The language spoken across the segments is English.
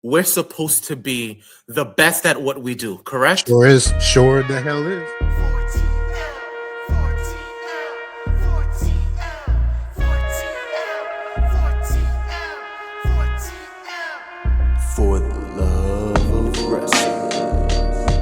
we're supposed to be the best at what we do, correct? Sure is. Sure the hell is. 14L, for the love of wrestling.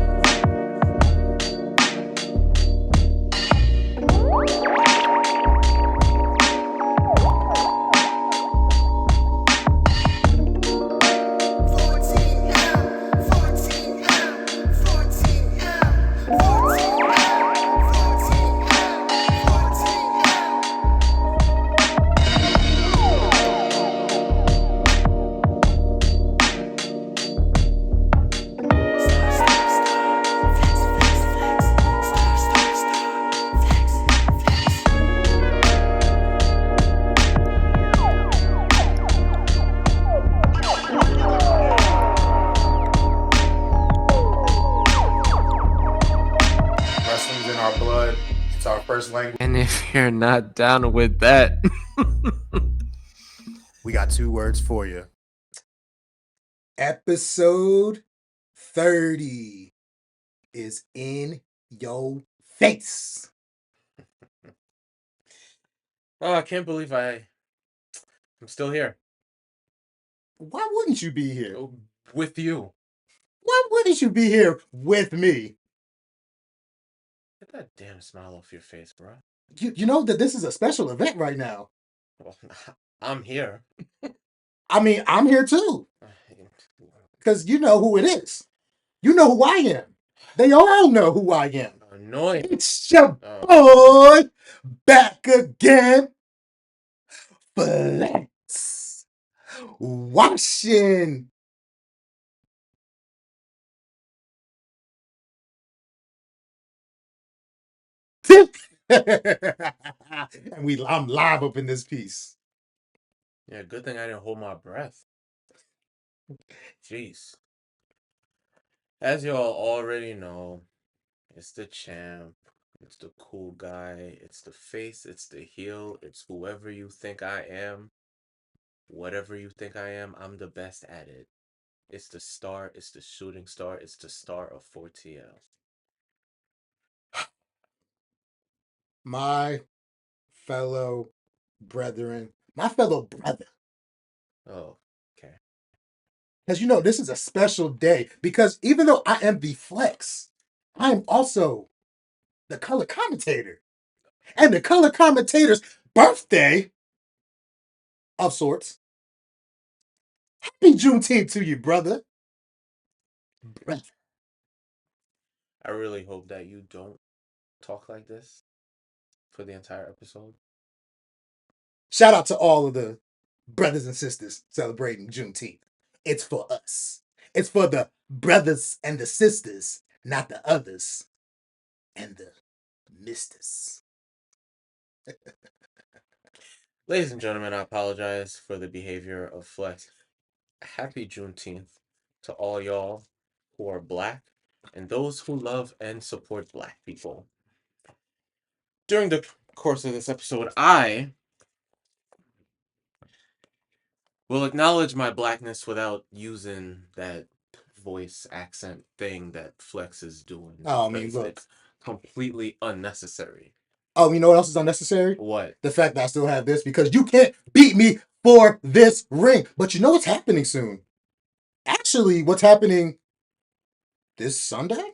Wrestling's in our blood. It's our first language. And if you're not down with that, We got 2 words for you. Episode 30 is in your face. oh, I can't believe I'm still here Why wouldn't you be here? with you. Why wouldn't you be here with me? Get that damn smile off your face, bro. You know that this is a special event right now. Well, I'm here. I mean, I'm here too. Because you know who it is. You know who I am. They all know who I am. Annoying. It's your Oh. boy back again. Flex. Washing. And I'm live up in this piece. Yeah, good thing I didn't hold my breath. Jeez. As y'all already know, it's the champ. It's the cool guy. It's the face. It's the heel. It's whoever you think I am. Whatever you think I am, I'm the best at it. It's the star. It's the shooting star. It's the star of 4TL. My fellow brethren, my fellow brother. Oh, okay. Because you know, this is a special day because even though I am the Flex, I am also the color commentator. And the color commentator's birthday, of sorts. Happy Juneteenth to you, brother. Brother. I really hope that you don't talk like this for the entire episode. Shout out to all of the brothers and sisters celebrating Juneteenth. It's for us. It's for the brothers and the sisters, not the others and the misters. Ladies and gentlemen, I apologize for the behavior of Flex. Happy Juneteenth to all y'all who are black and those who love and support black people. During the course of this episode, I will acknowledge my blackness without using that voice accent thing that Flex is doing. Oh, I mean, because look. it's completely unnecessary. Oh, you know what else is unnecessary? What? The fact that I still have this because you can't beat me for this ring. But you know what's happening soon? Actually, what's happening this Sunday?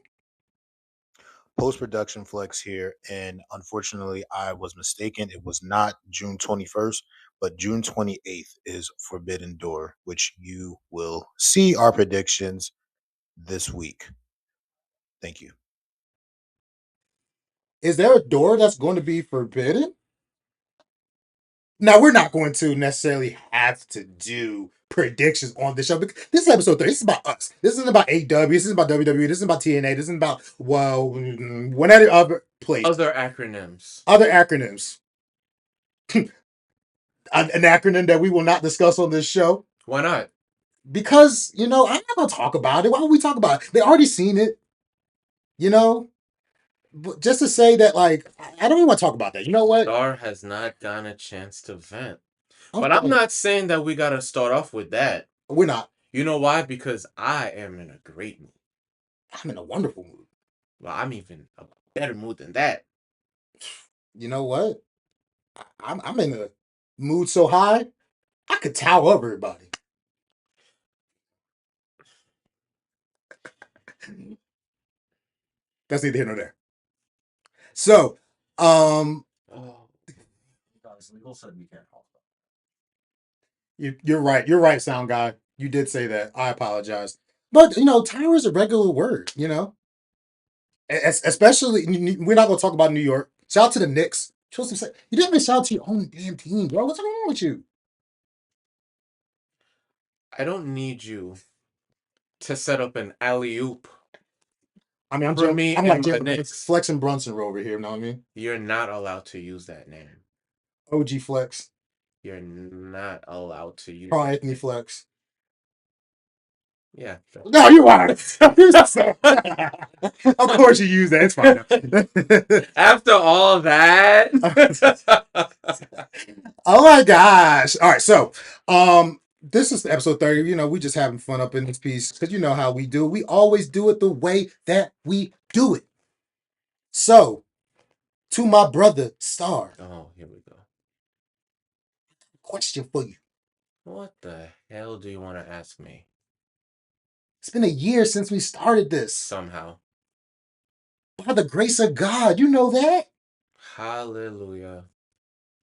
Post-production Flex here, and unfortunately I was mistaken. It was not June 21st, but June 28th is Forbidden Door, which you will see our predictions this week. Thank you. Is there a door that's going to be forbidden? Now, we're not going to necessarily have to do predictions on this show because this is episode 30. This is about us. This isn't about AEW. This isn't about WWE. This isn't about TNA. This isn't about, well, whatever other place. Other acronyms. Other acronyms. An acronym that we will not discuss on this show. Why not? Because, you know, I'm not going to talk about it. Why would we talk about it? They already seen it. You know? But just to say that, like, I don't even want to talk about that. You know what? Star has not gotten a chance to vent. I'm But I'm fine. not saying that we gotta start off with that. We're not. You know why? Because I am in a great mood. I'm in a wonderful mood. Well, I'm even a better mood than that. You know what? I'm in a mood so high, I could tower up everybody. That's neither here nor there. So, Oh, Legal said we can't talk about you're right. You're right, sound guy. You did say that. I apologize. But tower is a regular word. Especially we're not gonna talk about New York. Shout out to the Knicks. You didn't even shout out to your own damn team, bro. What's wrong with you? I don't need you to set up an alley oop. I mean, I'm For me I'm and like my Jalen Knicks. Flex and Brunson over here. You know what I mean? You're not allowed to use that name. OG Flex, You're not allowed to use Carl that Anthony name. Flex. Yeah. No, you are. Of course you use that. It's fine. After all that. Oh my gosh. All right, so this is episode 30. We just having fun up in this piece because you know how we do. We always do it the way that we do it. So, to my brother Star, Oh, here we go. question for you. What the hell do you want to ask me? It's been a year since we started this. Somehow. By the grace of God, you know that. Hallelujah.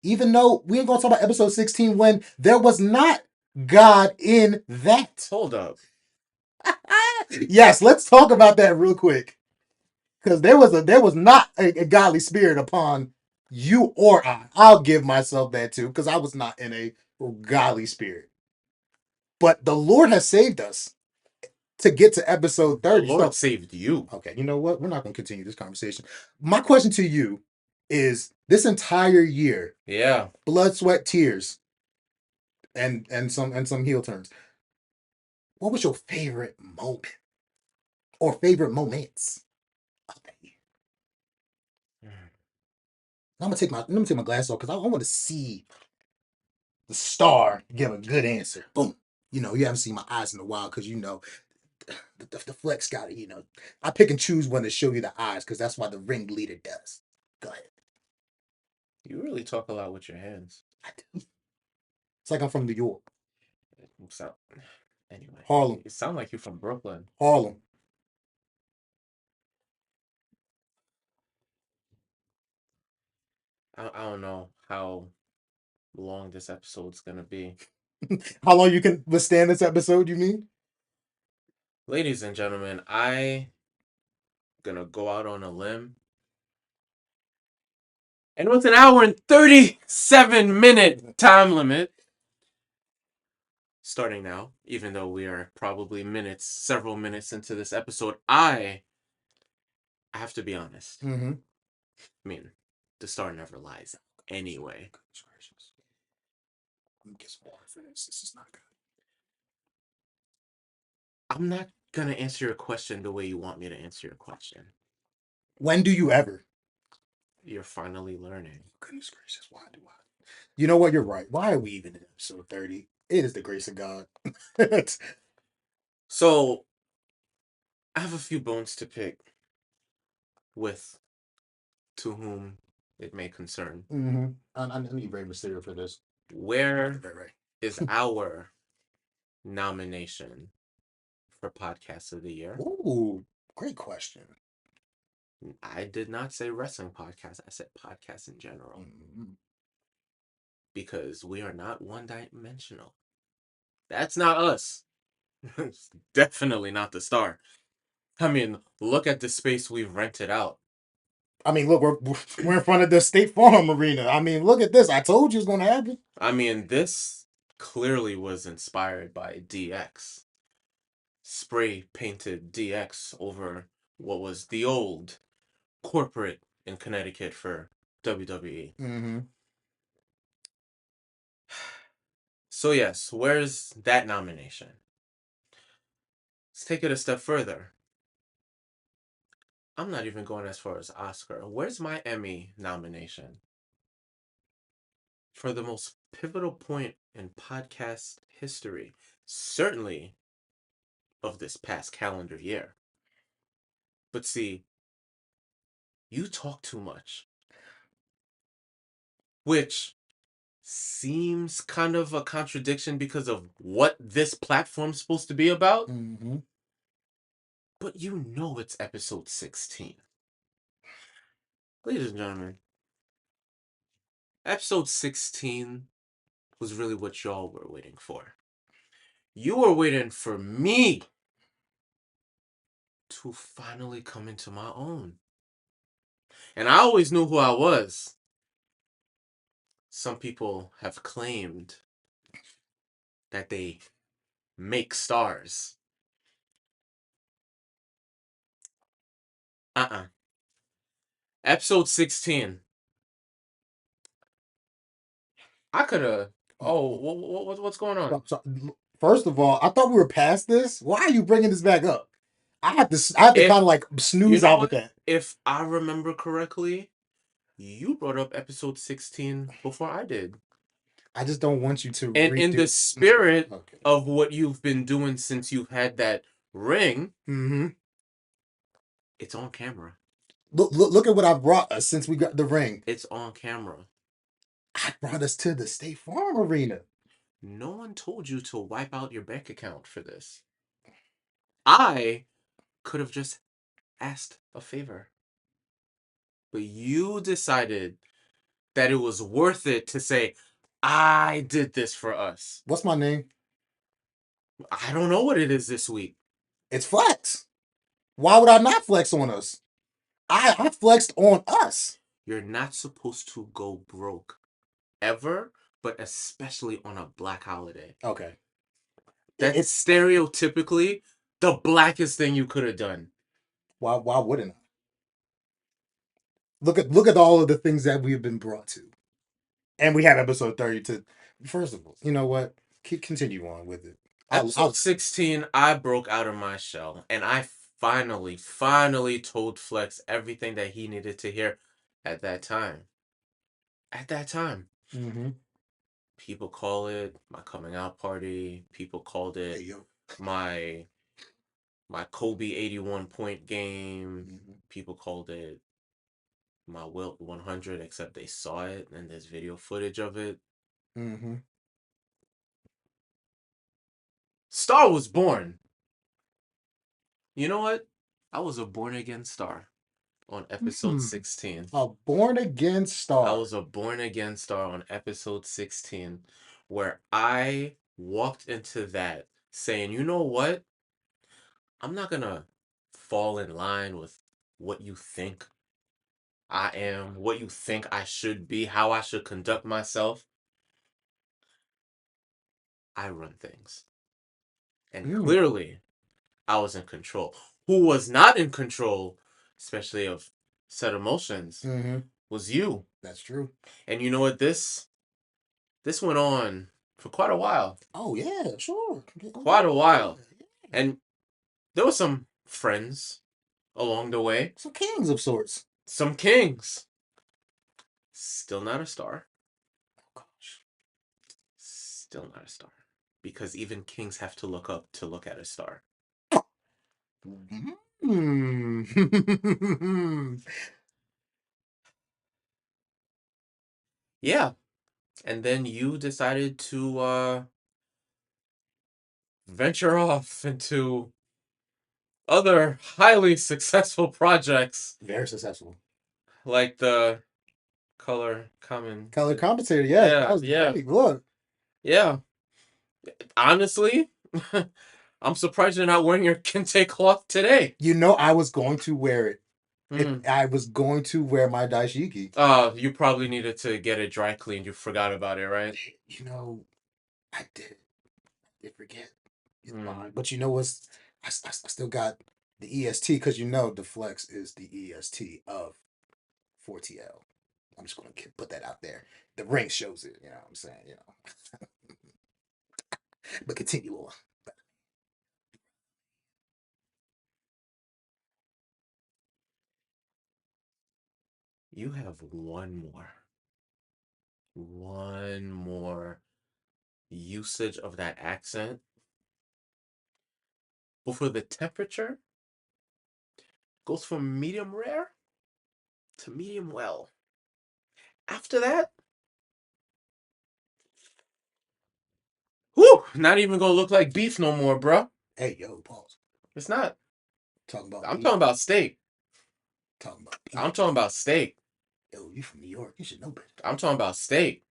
Even though we ain't gonna talk about episode 16 when there was not God in that. Hold up. Yes, let's talk about that real quick. Because there was not a godly spirit upon you or I. I'll give myself that too, because I was not in a godly spirit. But the Lord has saved us to get to episode 30. The Lord So, saved you. okay, you know what? We're not going to continue this conversation. My question to you is this entire year, Yeah. blood, sweat, tears, and some heel turns. What was your favorite moment or favorite moments of that year? I'm gonna take my glasses off because I want to see the Star give a good answer. Boom. You haven't seen my eyes in a while because the flex got it. I pick and choose when to show you the eyes because that's why the ringleader does. Go ahead. You really talk a lot with your hands. I do. It's like I'm from New York, Anyway. Harlem, You sound like you're from Brooklyn. Harlem. I don't know how long this episode's gonna be. How long you can withstand this episode? You mean? Ladies and gentlemen, I gonna go out on a limb. And with an hour and 37-minute time limit, starting now, even though we are probably several minutes into this episode, I have to be honest. Mm-hmm. I mean, the Star never lies anyway. Goodness gracious. Let me get some water for this. This is not good. I'm not gonna answer your question the way you want me to answer your question. When do you ever? You're finally learning. Goodness gracious, why do I? You know what? You're right. Why are we even in episode 30? It is the grace of God. So, I have a few bones to pick with to whom it may concern. Mm-hmm. I need Rey Mysterio for this. Where Right. is our nomination for Podcast of the Year? Ooh, great question. I did not say wrestling podcast. I said podcast in general. Mm-hmm. Because we are not one-dimensional. That's not us. It's definitely not the Star. I mean, look at the space we've rented out. I mean, look, we're in front of the State Farm Arena. I mean, look at this. I told you it's going to happen. I mean, this clearly was inspired by DX. Spray painted DX over what was the old corporate in Connecticut for WWE. Mm-hmm. So yes, where's that nomination? Let's take it a step further. I'm not even going as far as Oscar. Where's my Emmy nomination? For the most pivotal point in podcast history. Certainly of this past calendar year. But see, you talk too much, which seems kind of a contradiction because of what this platform's supposed to be about. Mm-hmm. But you know it's episode 16. Ladies and gentlemen, episode 16 was really what y'all were waiting for. You were waiting for me to finally come into my own. And I always knew who I was. Some people have claimed that they make stars. Episode 16. I could have. Oh, what's going on? First of all, I thought we were past this. Why are you bringing this back up? I have to kind of like snooze out with that. If I remember correctly, you brought up episode 16 before I did. I just don't want you to. And in the spirit of what you've been doing since you've had that ring, it's on camera. Look at what I brought us since we got the ring. It's on camera. I brought us to the State Farm Arena. No one told you to wipe out your bank account for this. I could have just asked a favor. But you decided that it was worth it to say, I did this for us. What's my name? I don't know what it is this week. It's Flex. Why would I not flex on us? I flexed on us. You're not supposed to go broke. Ever, but especially on a black holiday. Okay. That's stereotypically the blackest thing you could have done. Why wouldn't I? Look at all of the things that we've been brought to. And we have episode 30 to. First of all, you know what? Continue on with it. Episode 16, I broke out of my shell. And I finally told Flex everything that he needed to hear at that time. Mm-hmm. People call it my coming out party. People called it my Kobe 81 point game. Mm-hmm. People called it my Wilt 100, except they saw it and there's video footage of it. Mm-hmm. Star was born. You know what? I was a born again star on episode 16. A born again star. I was a born again star on episode 16, where I walked into that saying, you know what? I'm not gonna fall in line with what you think I am, what you think I should be, how I should conduct myself. I run things. And clearly, I was in control. Who was not in control, especially of said emotions, was you. That's true. And you know what? This went on for quite a while. Oh, yeah, sure. Quite a while. And there were some friends along the way. Some kings of sorts. Some kings. Still not a star. Oh, gosh. Still not a star. Because even kings have to look up to look at a star. Yeah. And then you decided to venture off into other highly successful projects. Very successful. Like the color commentator, yeah. That was great. Look. Yeah. Honestly, I'm surprised you're not wearing your kente cloth today. You know, I was going to wear it. I was going to wear my dashiki. You probably needed to get it dry cleaned. You forgot about it, right? You know, I did. I did forget. But you know what's? I still got the EST because you know the Flex is the EST of 4TL. I'm just going to put that out there. The ring shows it. You know what I'm saying? You know. But continue on. You have one more usage of that accent before the temperature goes from medium rare to medium well. After that, whew, not even gonna look like beef no more, bro. Hey, yo, pause. It's not. Talking about I'm beef. talking about steak. Talking about beef. I'm talking about steak. Yo, you from New York? You should know better. I'm talking about steak.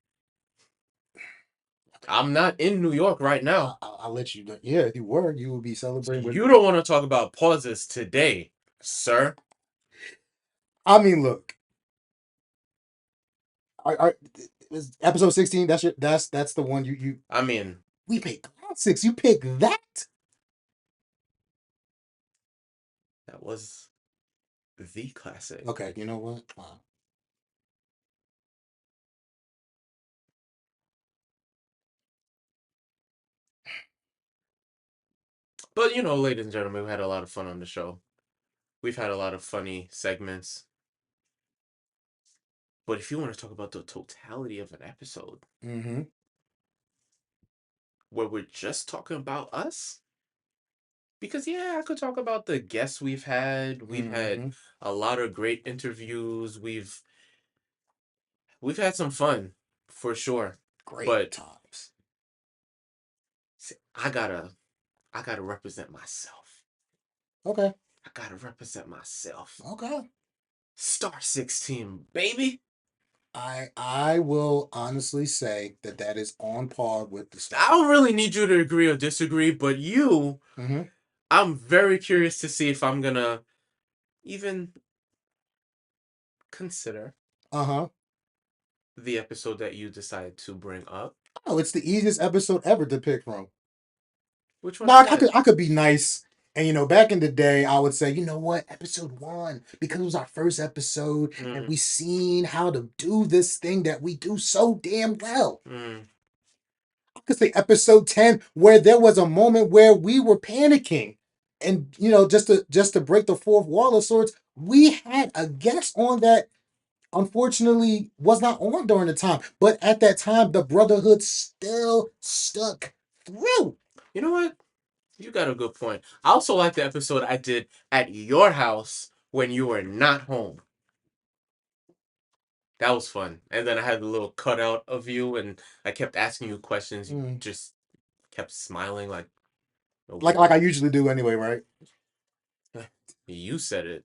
I'm not in New York right now. I'll let you know. Yeah, if you were, you would be celebrating with. You don't want to talk about pauses today, sir. I mean, look. Episode 16. That's the one you. I mean, We pick classics. You pick that. that was the classic. Okay, you know what? But, ladies and gentlemen, we had a lot of fun on the show. We've had a lot of funny segments. But if you want to talk about the totality of an episode, Mm-hmm. where we're just talking about us, because, I could talk about the guests we've had. We've had a lot of great interviews. We've had some fun, for sure. Great times. See, I gotta represent myself. Okay. I gotta represent myself. Okay. Star 16, baby. I will honestly say that is on par with the I don't really need you to agree or disagree, but you, I'm very curious to see if I'm gonna even consider the episode that you decided to bring up. Oh, it's the easiest episode ever to pick from. Which one? No, I could be nice. And back in the day, I would say, you know what, episode 1, because it was our first episode, and we seen how to do this thing that we do so damn well. I could say episode 10, where there was a moment where we were panicking. And just to break the fourth wall of sorts, we had a guest on that unfortunately was not on during the time. But at that time, the Brotherhood still stuck through. You know what? You got a good point. I also like the episode I did at your house when you were not home. That was fun. And then I had a little cutout of you, and I kept asking you questions. You just kept smiling like I usually do anyway, right? You said it.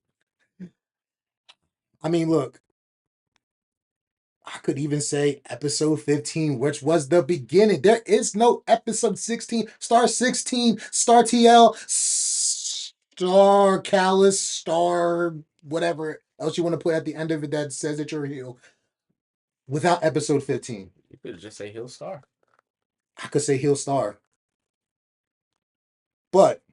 I mean, look. I could even say episode 15, which was the beginning. There is no episode 16, Star 16, Star TL, Star Callus, Star whatever else you want to put at the end of it that says that you're a heel. Without episode 15. You could just say Heel Star. I could say Heel Star. But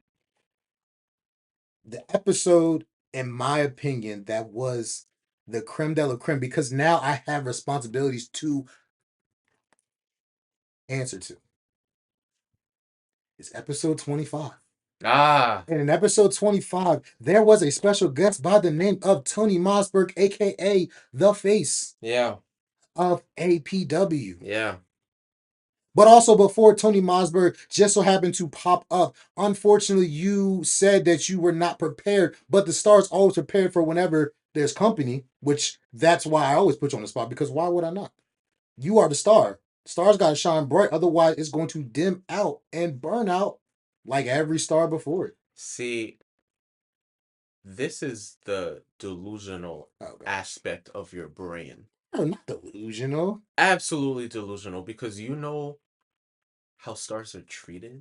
the episode, in my opinion, that was the creme de la creme, because now I have responsibilities to answer to. It's episode 25. And in episode 25, there was a special guest by the name of Tony Mossberg, aka The Face. Yeah. Of APW. Yeah. But also before Tony Mossberg just so happened to pop up, unfortunately, you said that you were not prepared, but the Star's always prepared for whenever there's company, which that's why I always put you on the spot, because why would I not? You are the Star. Star's got to shine bright, otherwise it's going to dim out and burn out like every star before it. See, this is the delusional aspect of your brain. No, not delusional. Absolutely delusional, because you know how stars are treated.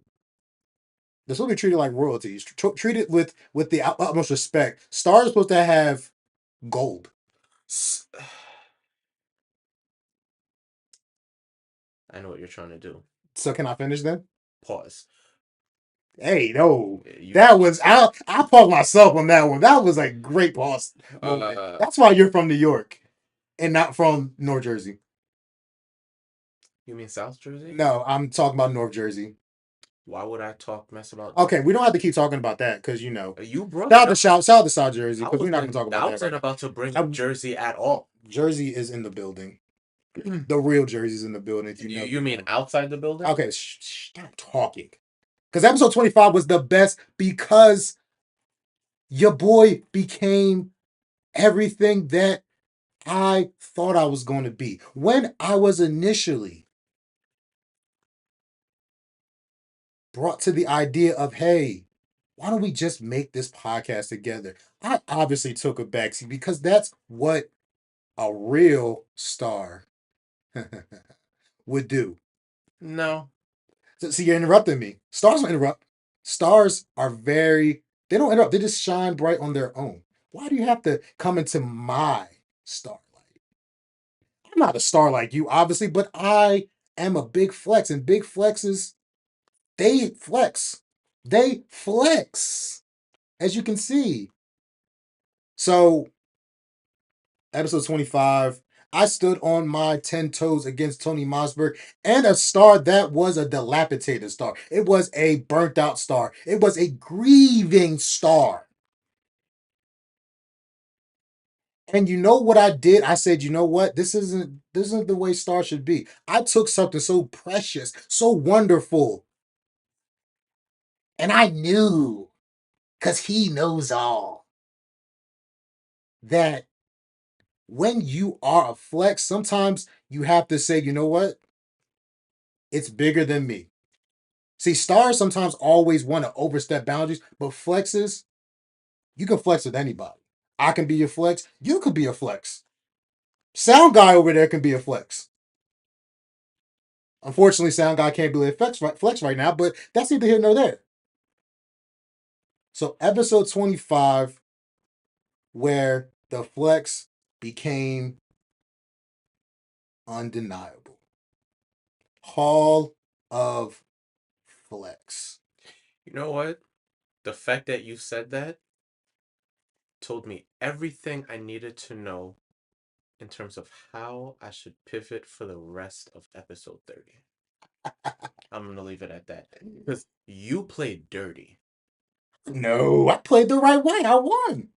They're supposed to be treated like royalties. Treated with the utmost respect. Stars are supposed to have gold. I know what you're trying to do. So can I finish then? Pause. Hey, no. That was... I paused myself on that one. That was a great pause. That's why you're from New York and not from North Jersey. You mean South Jersey? No, I'm talking about North Jersey. Why would I talk mess about... Okay, we don't have to keep talking about that, because you brought shout out to South Jersey, because we're not going to talk about that. I wasn't about to bring up Jersey at all. Jersey is in the building. The real Jersey's in the building. You mean outside the building? Okay, stop talking. Because episode 25 was the best because your boy became everything that I thought I was going to be. When I was initially brought to the idea of, hey, why don't we just make this podcast together? I obviously took a backseat because that's what a real star would do. No. So, see, you're interrupting me. Stars don't interrupt. Stars are they don't interrupt. They just shine bright on their own. Why do you have to come into my starlight? I'm not a star like you, obviously, but I am a big flex, and big flexes, they flex. They flex, as you can see. So, episode 25, I stood on my 10 toes against Tony Mossberg and a star that was a dilapidated star. It was a burnt out star. It was a grieving star. And you know what I did? I said, you know what? This isn't the way stars should be. I took something so precious, so wonderful. And I knew, because he knows all, that when you are a flex, sometimes you have to say, you know what? It's bigger than me. See, stars sometimes always want to overstep boundaries, but flexes, you can flex with anybody. I can be your flex. You could be a flex. Sound guy over there can be a flex. Unfortunately, sound guy can't be a flex right now, but that's neither here nor there. So, episode 25, where the flex became undeniable. Hall of Flex. You know what? The fact that you said that told me everything I needed to know in terms of how I should pivot for the rest of episode 30. I'm going to leave it at that. Because you played dirty. No, I played the right way. I won.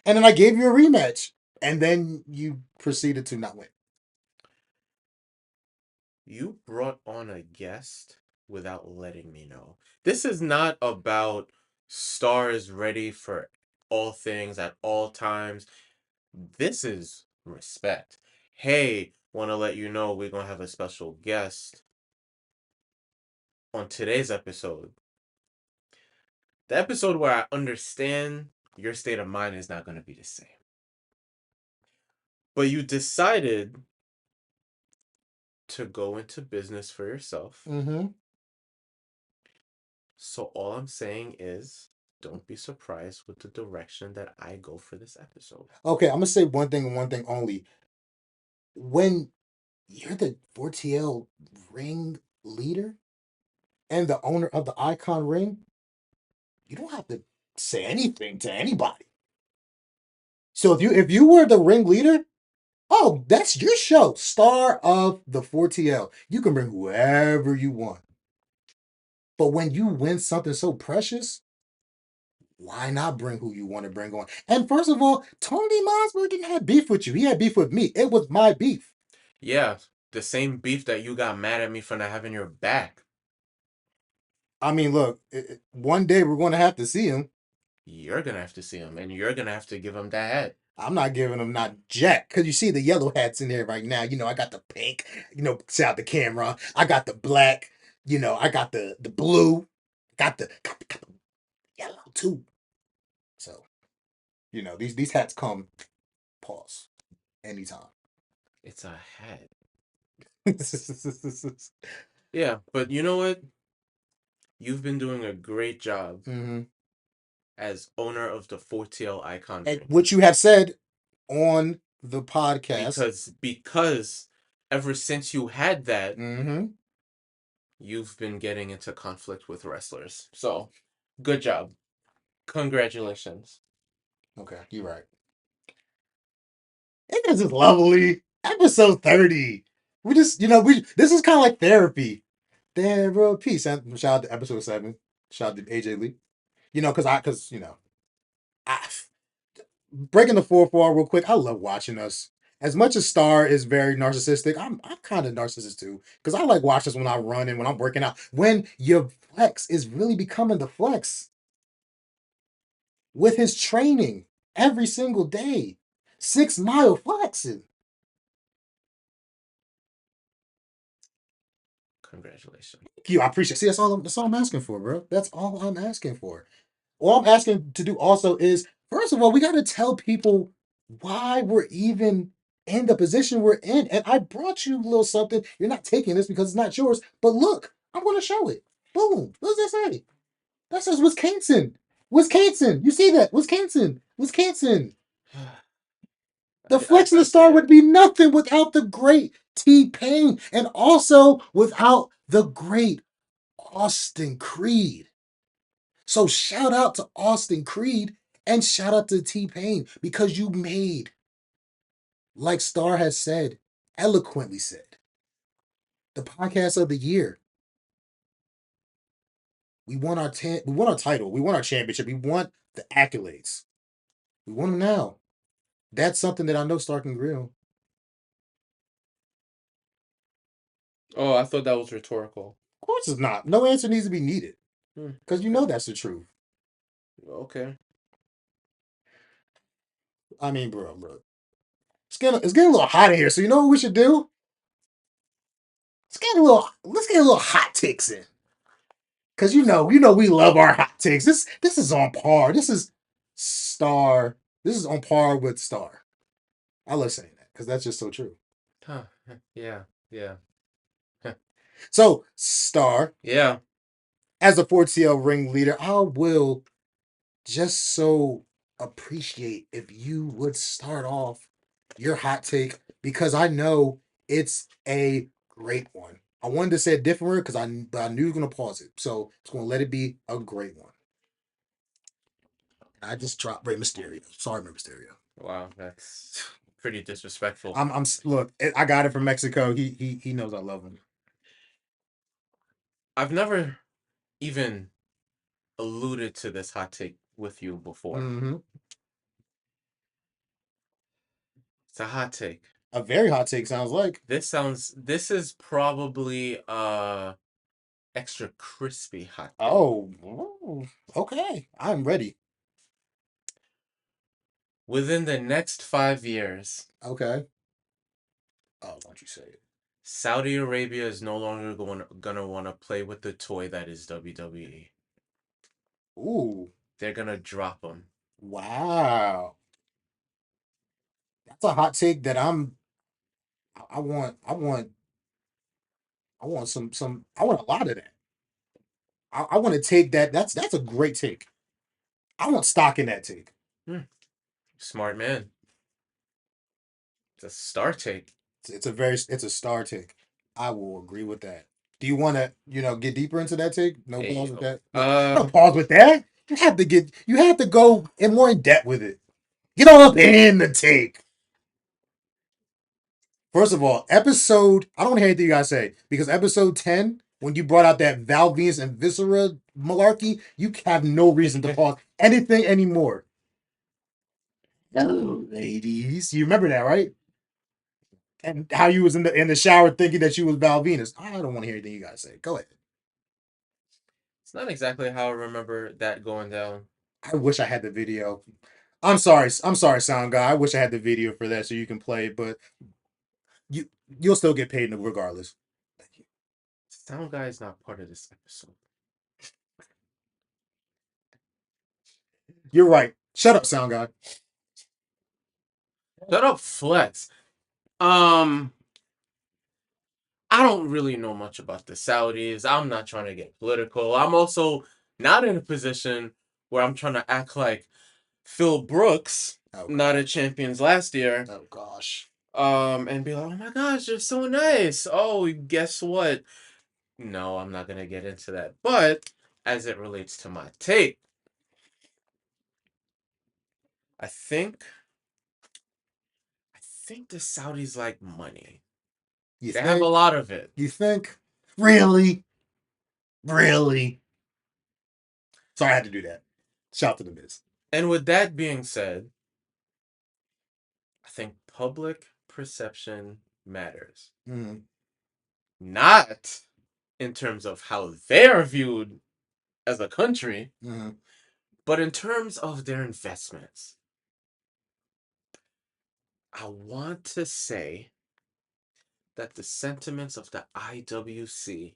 And then I gave you a rematch. And then you proceeded to not win. You brought on a guest without letting me know. This is not about stars ready for all things at all times. This is respect. Hey, want to let you know we're going to have a special guest on today's episode. The episode where I understand your state of mind is not going to be the same. But you decided to go into business for yourself. Mm-hmm. So all I'm saying is don't be surprised with the direction that I go for this episode. Okay, I'm going to say one thing and one thing only. When you're the 4TL ring leader and the owner of the Icon ring, you don't have to say anything to anybody. So if you were the ring leader, oh, that's your show. Star of the 4TL. You can bring whoever you want. But when you win something so precious, why not bring who you want to bring on? And first of all, Tony Mossberg didn't have beef with you. He had beef with me. It was my beef. Yeah, the same beef that you got mad at me for not having your back. I mean, look, one day we're going to have to see him. You're going to have to see him, and you're going to have to give him that hat. I'm not giving him not jack, because you see the yellow hats in there right now. You know, I got the pink, shout out the camera. I got the black, I got the blue, got the yellow too. So, these hats come, pause, anytime. It's a hat. Yeah, but you know what? You've been doing a great job Mm-hmm. as owner of the 4TL Icon And ring. what you have said on the podcast. Because ever since you had that, Mm-hmm. you've been getting into conflict with wrestlers. So, good job. Congratulations. Okay, you're right. And this is lovely. Episode 30. We just, this is kind of like therapy. Therapy. Shout out to episode 7. Shout out to AJ Lee. Because, I breaking the 4-4 real quick. I love watching us. As much as Star is very narcissistic, I'm kind of narcissist too. Because I like watching this when I run and when I'm working out. When your flex is really becoming the flex with his training every single day. 6 Mile flexing. Congratulations. Thank you. I appreciate it. See, that's all I'm asking for, bro. That's all I'm asking for. All I'm asking to do also is, first of all, we got to tell people why we're even in the position we're in. And I brought you a little something. You're not taking this because it's not yours, but look, I'm going to show it. Boom. What does that say? That says Wisconsin. Wisconsin. You see that? Wisconsin. Wisconsin. The flex and I the see star it. would be nothing without the great T-Pain and also without the great Austin Creed. So shout out to Austin Creed and shout out to T-Pain because you made, like Star has said, eloquently said, the podcast of the year. We want our we want our title. We want our championship. We want the accolades. We want them now. That's something that I know Star can agree on. Oh, I thought that was rhetorical. Of course it's not. No answer needs to be needed. Hmm, Because you know that's the truth. Okay. I mean, bro. It's getting a little hot in here. So you know what we should do? Let's get a little hot takes in. Cause we love our hot takes. This is on par. This is Star. This is on par with Star. I love saying that because that's just so true. Huh. Yeah. Yeah. So Star, Yeah. as a 4TL ringleader, I will just so appreciate if you would start off your hot take because I know it's a great one. I wanted to say a different word because I knew you were gonna pause it, so it's gonna let it be a great one. I just dropped Rey Mysterio. Sorry, Rey Mysterio. Wow, that's pretty disrespectful. Look. I got it from Mexico. He knows I love him. I've never even alluded to this hot take with you before. Mm-hmm. It's a hot take. A very hot take sounds like. This is probably extra crispy hot take. Oh, okay. I'm ready. Within the next 5 years, Okay. Oh, why don't you say it? Saudi Arabia is no longer gonna want to play with the toy that is WWE. Ooh, They're gonna drop them. wow. That's a hot take that I want. I want some. I want a lot of that. I want to take that. That's a great take. I want stock in that take. Smart man. It's a star take. It's a star take. I will agree with that. Do you want to get deeper into that take? No Hey, pause with that. yo. No pause with that. You have to go in more in depth with it. Get all up in the take. First of all, I don't want to hear anything you guys say because episode 10, when you brought out that Val Venus and Viscera malarkey, you have no reason to pause anything anymore. Hello, ladies. You remember that, right? And how you was in the shower thinking that you was Val Venus. I don't want to hear anything you guys say. Go ahead. It's not exactly how I remember that going down. I wish I had the video. I'm sorry, sound guy. I wish I had the video for that so you can play it, but you'll still get paid regardless. Thank you. Sound guy is not part of this episode. You're right. Shut up, sound guy. Shut up, Flex. I don't really know much about the Saudis. I'm not trying to get political. I'm also not in a position where I'm trying to act like Phil Brooks, not a champions last year. Oh gosh. And be like, oh my gosh, you're so nice. Oh, guess what? No, I'm not gonna get into that. But as it relates to my take, I think the Saudis like money. They have a lot of it. You think? Really? Really? Sorry, I had to do that. Shout to the Miz. And with that being said, I think public perception matters. Mm-hmm. Not in terms of how they're viewed as a country, Mm-hmm. but in terms of their investments. I want to say that the sentiments of the IWC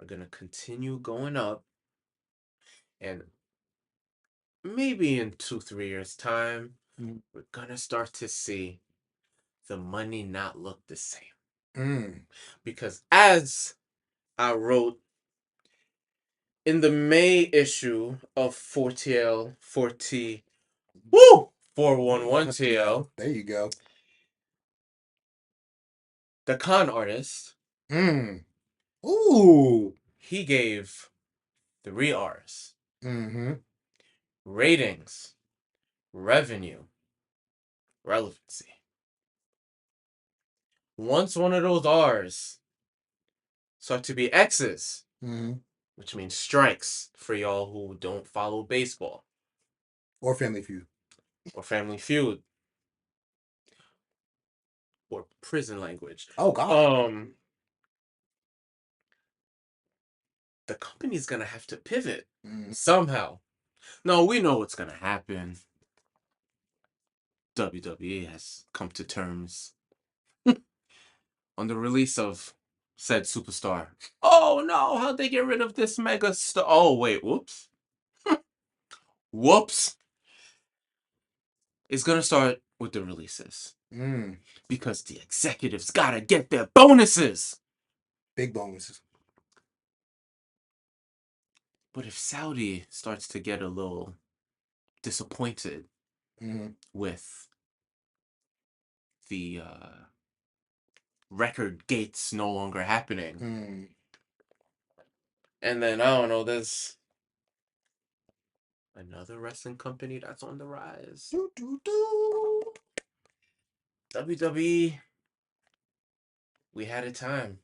are going to continue going up, and maybe in 2-3 years time we're going to start to see the money not look the same, because as I wrote in the May issue of 4TL 4T 411 TL, There you go. the con artist, Ooh. he gave 3 R's: Mm-hmm. ratings, revenue, relevancy. Once one of those R's start to be X's, Mm-hmm. which means strikes for y'all who don't follow baseball Or Family Feud. or Family Feud or prison language. Oh God. The company's gonna have to pivot Mm-hmm. somehow. No, we know what's gonna happen. WWE has come to terms on the release of said superstar. Oh no, how'd they get rid of this mega star? Oh wait, whoops. Whoops. It's gonna start with the releases. Because the executives gotta get their bonuses. Big bonuses. But if Saudi starts to get a little disappointed with the record gates no longer happening, and then I don't know, there's another wrestling company that's on the rise. WWE, we had a time,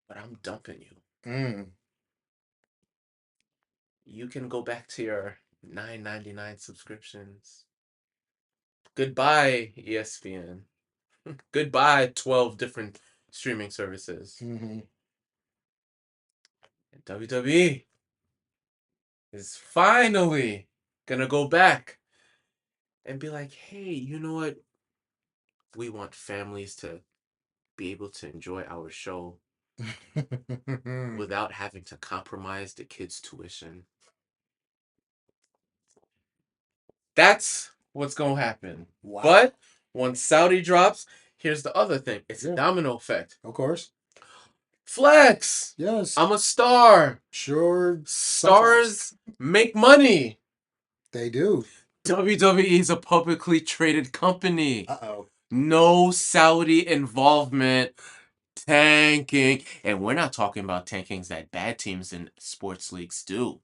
but I'm dumping you. You can go back to your $9.99 subscriptions. Goodbye, ESPN. Goodbye, 12 different streaming services. And WWE is finally gonna go back and be like, hey, you know what? We want families to be able to enjoy our show without having to compromise the kids' tuition. That's what's gonna happen. Wow. But once Saudi drops, here's the other thing. It's a domino effect. Of course. Flex. Yes. I'm a star. Sure. Stars make money. They do. WWE is a publicly traded company. Uh-oh. No Saudi involvement. Tanking. And we're not talking about tankings that bad teams in sports leagues do.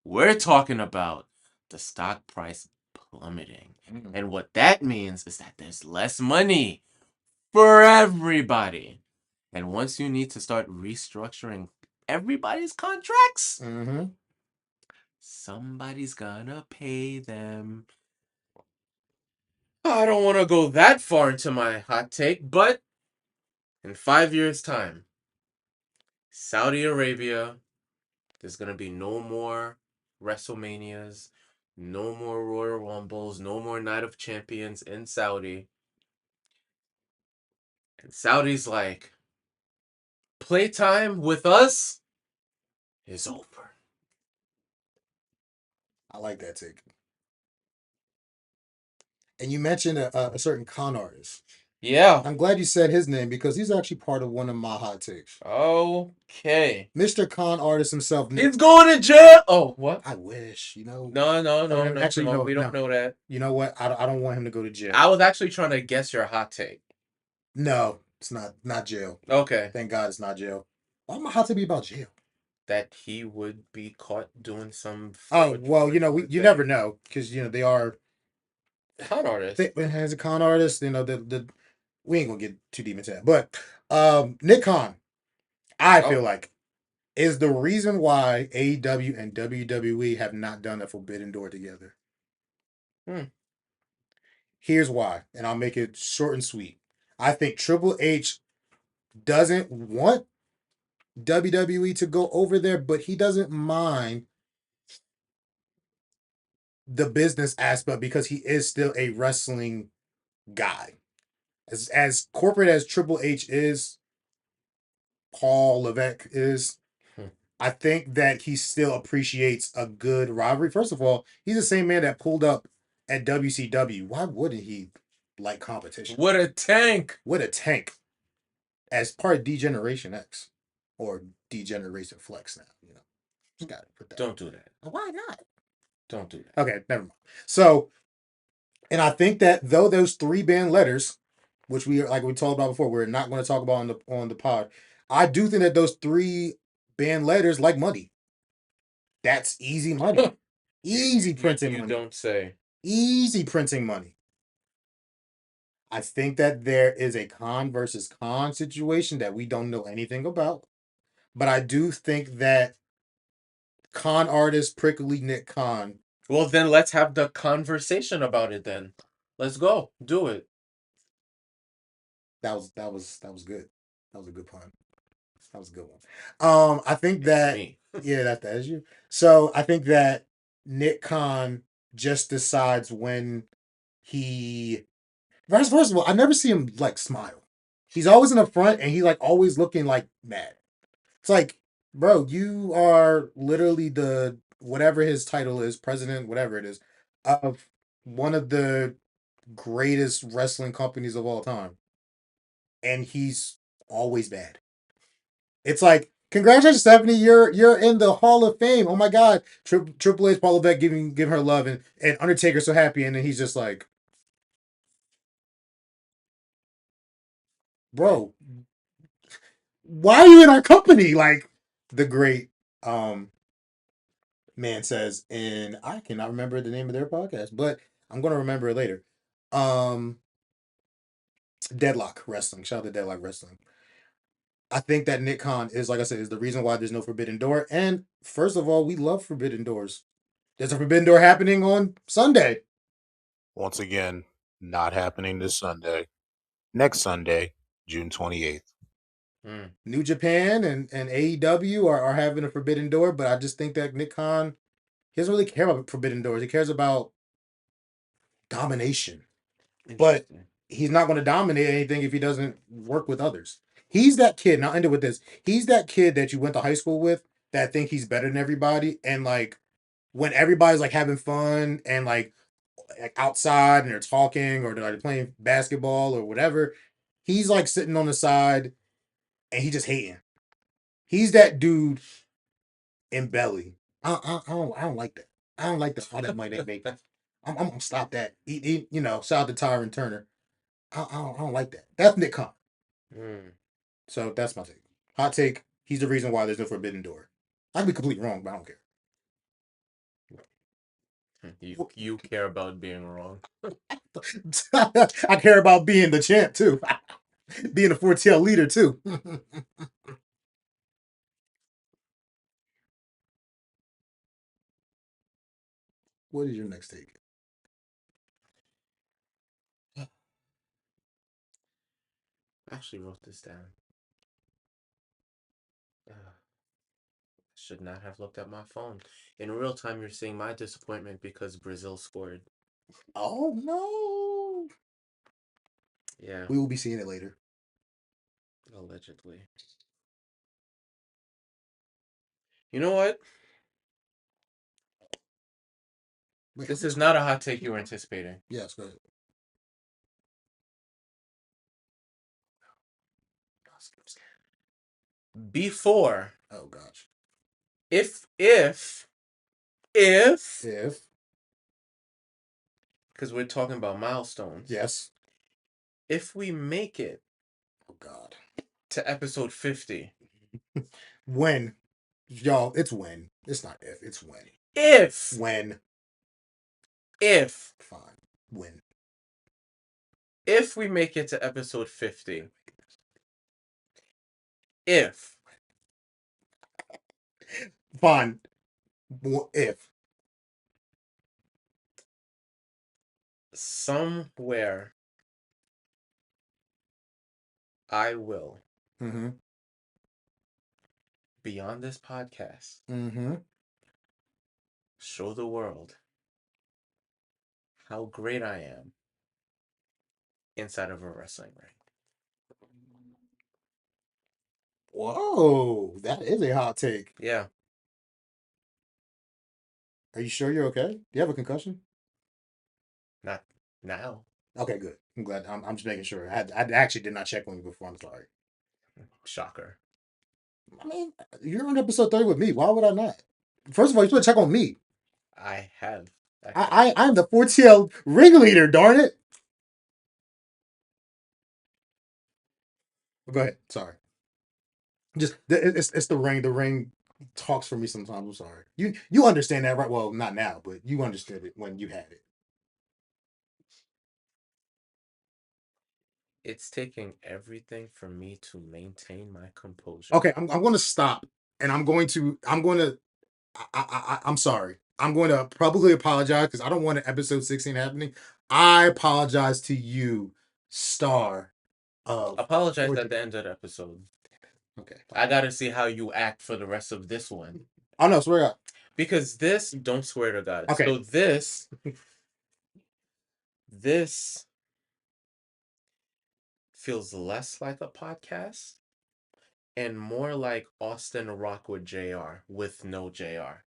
We're talking about the stock price plummeting. And what that means is that there's less money for everybody. And once you need to start restructuring everybody's contracts, somebody's gonna pay them. I don't want to go that far into my hot take, but in 5 years' time, Saudi Arabia, there's gonna be no more WrestleManias, no more Royal Rumbles, no more Night of Champions in Saudi. And Saudi's like, playtime with us is over. I like that take. And you mentioned a certain con artist. Yeah. I'm glad you said his name because he's actually part of one of my hot takes. Okay. Mr. Con artist himself. He's going to jail. Oh, what? I wish, No, Actually, no, we don't know that. You know what? I don't want him to go to jail. I was actually trying to guess your hot take. No, it's not jail. Okay. Thank God it's not jail. Why my hot take be about jail? That he would be caught doing some. Oh well, you never know because they are con artists. As a con artist, the we ain't gonna get too deep into that. But Nick Khan, I feel like, is the reason why AEW and WWE have not done a Forbidden Door together. Here's why, and I'll make it short and sweet. I think Triple H doesn't want WWE to go over there, but he doesn't mind the business aspect because he is still a wrestling guy. As corporate as Triple H is, Paul Levesque is, Hmm. I think that he still appreciates a good rivalry. First of all, he's the same man that pulled up at WCW. Why wouldn't he like competition? What a tank! What a tank. As part of Degeneration X or Degeneration Flex now, just gotta put that. Don't do that. Why not? Don't do that. Okay, never mind. So, and I think that though those 3 band letters, which we talked about before, we're not going to talk about on the pod. I do think that those 3 band letters like money. That's easy money. Easy printing You money. don't say. Easy printing money. I think that there is a con versus con situation that we don't know anything about. But I do think that con artist Prickly Nick Khan. Well, then let's have the conversation about it then. Let's go. Do it. That was good. That was a good pun. That was a good one. I think that Me. yeah, that is you. So I think that Nick Khan just decides when he first of all, I never see him like smile. He's always in the front and he like always looking like mad. It's like, bro, you are literally the whatever his title is, president, whatever it is, of one of the greatest wrestling companies of all time. And he's always bad. It's like, congratulations, Stephanie, you're in the Hall of Fame. Oh my God, Triple H, Paul Levesque giving her love, and Undertaker's so happy, and then he's just like, bro, why are you in our company? Like the great man says, and I cannot remember the name of their podcast, but I'm gonna remember it later. Um, Deadlock Wrestling. Shout out to Deadlock Wrestling. I think that Nick Khan is, like I said, is the reason why there's no Forbidden Door. And first of all, we love Forbidden Doors. There's a Forbidden Door happening on Sunday. Once again, not happening this Sunday. Next Sunday, June 28th. New Japan and AEW are having a Forbidden Door, but I just think that Nick Khan, he doesn't really care about Forbidden Doors. He cares about domination. But he's not going to dominate anything if he doesn't work with others. He's that kid, and I'll end it with this. He's that kid that you went to high school with that think he's better than everybody. And like when everybody's like having fun and like outside and they're talking or they're like playing basketball or whatever, he's like sitting on the side and he just hating. He's that dude in Belly. I don't like that. I don't like all that money they make. I'm gonna stop that. Shout out to Tyron Turner. I don't like that. That's Nick Khan. So that's my take. Hot take. He's the reason why there's no Forbidden Door. I could be completely wrong, but I don't care. You care about being wrong. I care about being the champ too. Being a 4TL leader too. What is your next take? I actually wrote this down. Should not have looked at my phone. In real time, you're seeing my disappointment because Brazil scored. Oh no. Yeah, We will be seeing it later. allegedly. You know what? Wait, This is not a hot take you were anticipating. yes, go ahead. Before, Oh gosh. if, If because we're talking about milestones. yes. If we make it Oh god. to episode 50, When. Y'all, it's when. It's not if, it's when. if When. Fine. When. if we make it to episode 50, if Fine. If. somewhere I will, Mm-hmm. beyond this podcast, Mm-hmm. show the world how great I am inside of a wrestling ring. Whoa, that is a hot take. Yeah, Are you sure you're okay? Do you have a concussion? not now. Okay, good. I'm glad. I'm just making sure. I actually did not check on you before. I'm sorry. Shocker. I mean, you're on episode 30 with me. Why would I not? First of all, you're supposed to check on me. I have. I'm the 4TL ringleader, darn it. Go ahead. Sorry. Just it's the ring. The ring talks for me sometimes. I'm sorry. You understand that, right? Well, not now, but you understood it when you had it. It's taking everything for me to maintain my composure. Okay, I'm going to stop, and I'm going to I'm sorry. I'm going to publicly apologize because I don't want an episode 16 happening. I apologize to you, star of. Apologize What at you- the end of the episode. Okay. I gotta see how you act for the rest of this one. Oh no, swear to God. Because this, don't swear to God. Okay. So this feels less like a podcast and more like Austin Rock with JR with no JR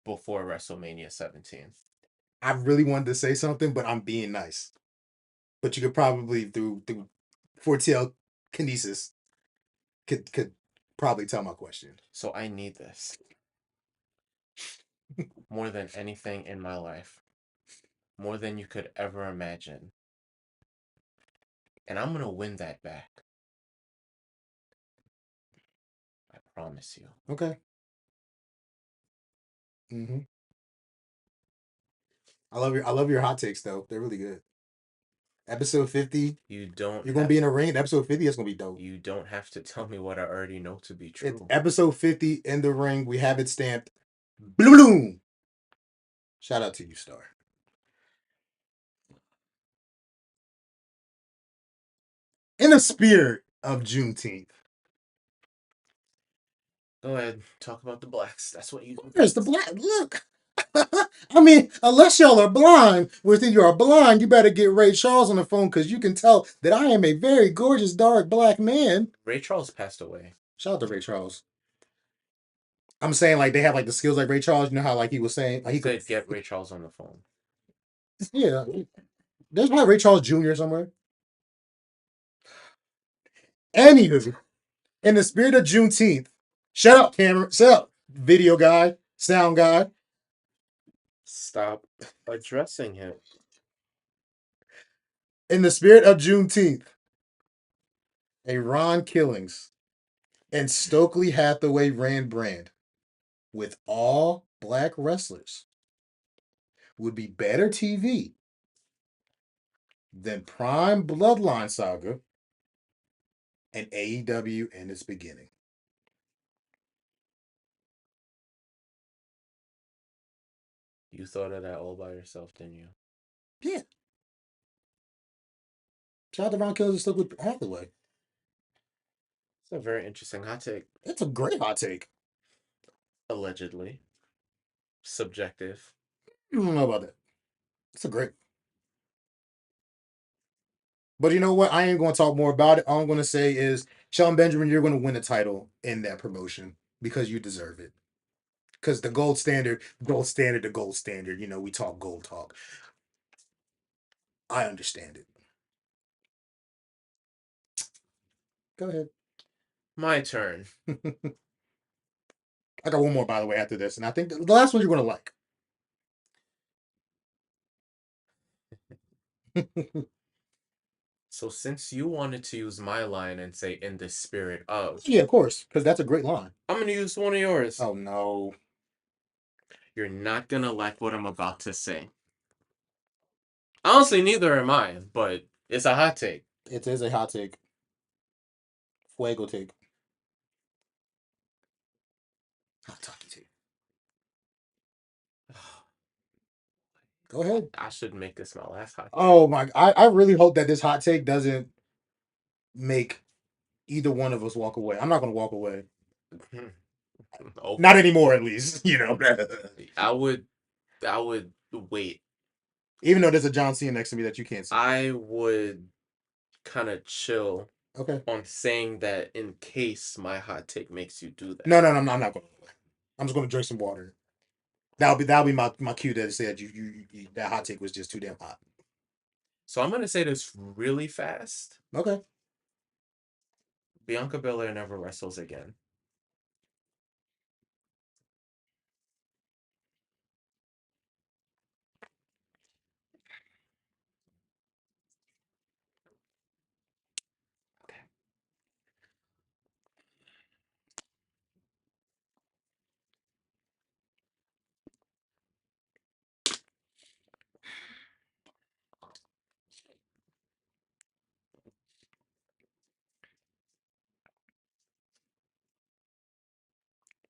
before WrestleMania 17. I really wanted to say something, but I'm being nice. But you could probably through 4TL kinesis could probably tell my question. So I need this more than anything in my life. More than you could ever imagine. And I'm gonna win that back. I promise you. Okay. Mm-hmm. I love your hot takes though. They're really good. Episode 50, You don't you're gonna be in a ring. At episode 50, that's gonna be dope. You don't have to tell me what I already know to be It's true. episode 50 in the ring. We have it stamped. Bloom. Shout out to you, Star. In the spirit of Juneteenth. Go ahead, talk about the blacks. That's what you do. There's the black. Look. I mean, unless y'all are blind, which if you are blind, you better get Ray Charles on the phone because you can tell that I am a very gorgeous, dark black man. Ray Charles passed away. Shout out to Ray Charles. I'm saying like they have like the skills like Ray Charles. You know how like he was saying like He he could said get Ray Charles on the phone. yeah. There's probably Ray Charles Jr. somewhere. Anywho, in the spirit of Juneteenth, shut up, camera, shut up, video guy, sound guy. Stop addressing him. In the spirit of Juneteenth, a Ron Killings and Stokely Hathaway ran brand with all black wrestlers would be better TV than Prime Bloodline Saga and AEW in its beginning. You thought of that all by yourself, didn't you? Yeah. Shout out to Ron Killings and Stokely Hathaway. It's a very interesting hot take. It's a great hot take. Allegedly. Subjective. I don't know about that. It's a great. But you know what? I ain't going to talk more about it. All I'm going to say is, Shelton Benjamin, you're going to win a title in that promotion because you deserve it. Because the gold standard, the gold standard. You know, we talk gold talk. I understand it. Go ahead. My turn. I got one more, by the way, after this. And I think the last one you're going to like. So since you wanted to use my line and say in the spirit of, Yeah, of course. Because that's a great line. I'm gonna use one of yours. Oh, no. You're not gonna like what I'm about to say. Honestly, neither am I, but it's a hot take. It is a hot take. Fuego take. Hot talkie take. Go ahead. I should make this my last hot take. Oh my! I really hope that this hot take doesn't make either one of us walk away. I'm not gonna walk away. Oh, Not anymore, at least. You know. I would wait. Even though there's a John Cena next to me that you can't see. I would kind of chill Okay. on saying that in case my hot take makes you do that. No, I'm not going. I'm just gonna drink some water. That'll be my cue that said you that hot take was just too damn hot. So I'm gonna say this really fast. Okay. Bianca Belair never wrestles again.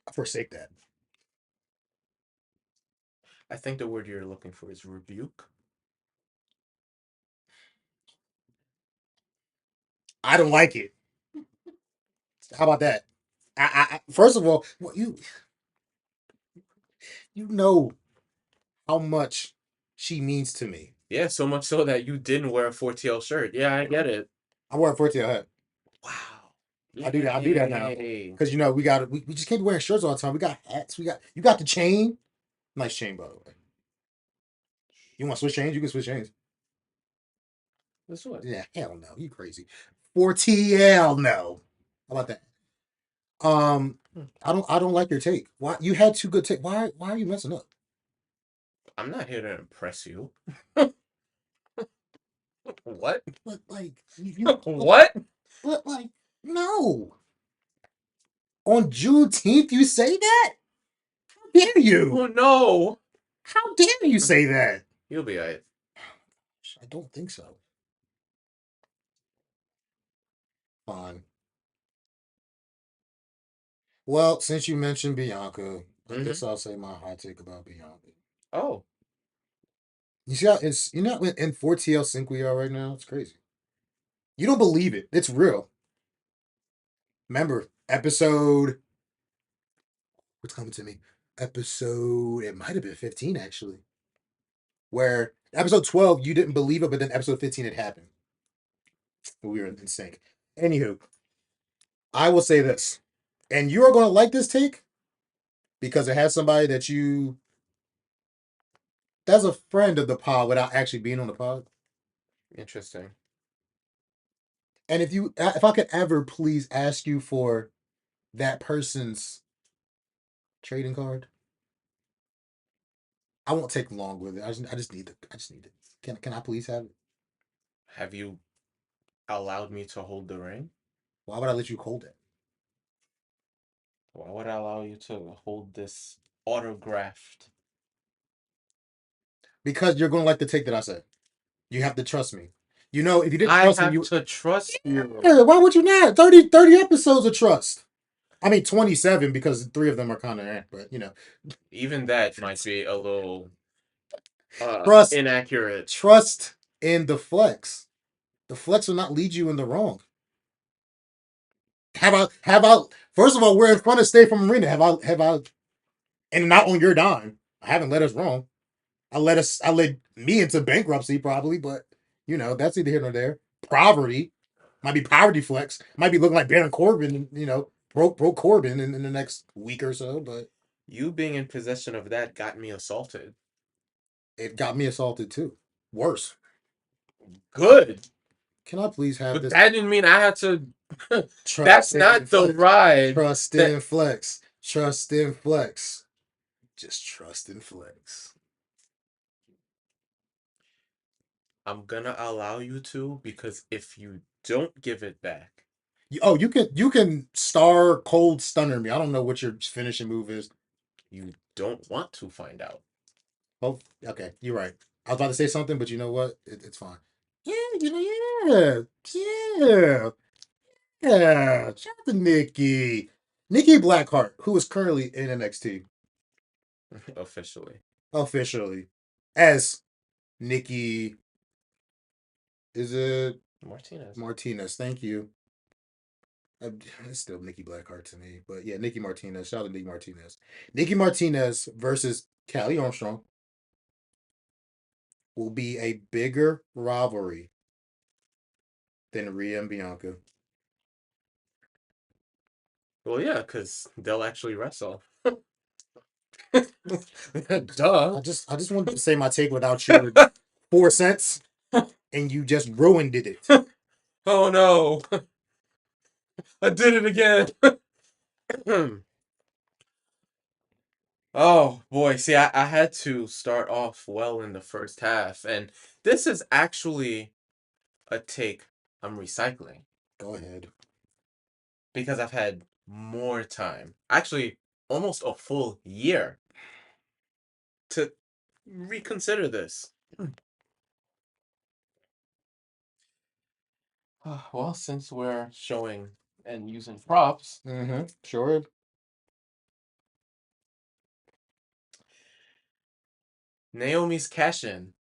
I forsake that. I think the word you're looking for is rebuke. I don't like it. How about that? First of all, you know how much she means to me. Yeah, so much so that you didn't wear a 4TL shirt. Yeah, I get it. I wear a 4tail hat. Wow. I do that now. Yay. Because we just can't be wearing shirts all the time. We got hats. You got the chain. Nice chain, by the way. You want to switch chains? You can switch chains. This one. Yeah, hell no. You crazy. 4TL, no. How about that? I don't like your take. Why you had two good take? Why are you messing up? I'm not here to impress you. What? But like What? But like no. On Juneteenth, you say that? How dare you? Oh no. How dare you say that? You'll be alright. I don't think so. Fine. Well, since you mentioned Bianca, I guess I'll say my hot take about Bianca. Oh. You see how it's in 4TL sync we are right now? It's crazy. You don't believe it. It's real. Remember, episode what's coming to me? Episode it might have been 15 actually. Where episode 12 you didn't believe it, but then episode 15 it happened. We were in sync. Anywho, I will say this, and you are going to like this take because it has somebody that's a friend of the pod without actually being on the pod. Interesting. And if I could ever please ask you for that person's trading card, I won't take long with it. I just need it. Can I please have it? Have you allowed me to hold the ring? Why would I let you hold it? Why would I allow you to hold this autographed? Because you're going to like the take that I said. You have to trust me. You know, if you didn't I trust have me, to trust you. yeah, why would you not? 30 episodes of trust. I mean, 27 because 3 of them are kind of, but you know. Even that might be a little Trust. inaccurate. Trust in the flex. The flex will not lead you in the wrong. How about first of all, we're in front of State Farm Arena. Have I and not on your dime. I haven't led us wrong. I led me into bankruptcy probably, but you know, that's neither here nor there. Poverty. Might be poverty flex. Might be looking like Baron Corbin, you know, broke Corbin in the next week or so, but You being in possession of that got me assaulted. it got me assaulted too. Worse. Good. Can I please have But this? that didn't mean I had to. Trust That's in not the flex. ride. Trust that- in flex. Trust in flex. Just trust in flex. I'm gonna allow you to because if you don't give it back, Oh, you can star cold stunner me. I don't know what your finishing move is. you don't want to find out. Oh, okay, you're right. I was about to say something, but you know what? It's fine. Yeah, yeah. Shout out to Nikki Blackheart, who is currently in NXT Officially. officially as Nikki. Is it Martinez. Martinez? Thank you. It's still Nikki Blackheart to me, but yeah, Nikki Martinez. Shout out to Nikki Martinez. Nikki Martinez versus Callie Armstrong will be a bigger rivalry than Rhea and Bianca. Well, yeah, because they'll actually wrestle. I Duh. just wanted to say my take without your 4 cents, and you just ruined it. Oh no. I did it again. Oh boy, see, I had to start off well in the first half, and this is actually a take I'm recycling Go ahead. because I've had more time, actually almost a full year, to reconsider this. Well, since we're showing and using props, Mm-hmm. Sure. Naomi's cash in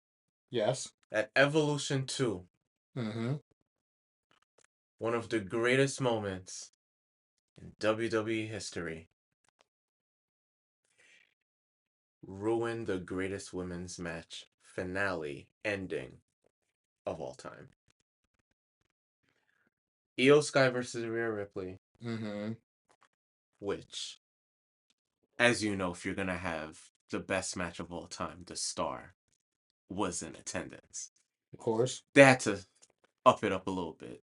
Yes. at Evolution 2, Mm-hmm. one of the greatest moments in WWE history, ruined the greatest women's match finale ending of all time. Io Sky versus Rhea Ripley, Mm-hmm. which, as you know, if you're gonna have the best match of all time, the star was in attendance. Of course. They had to up it up a little bit.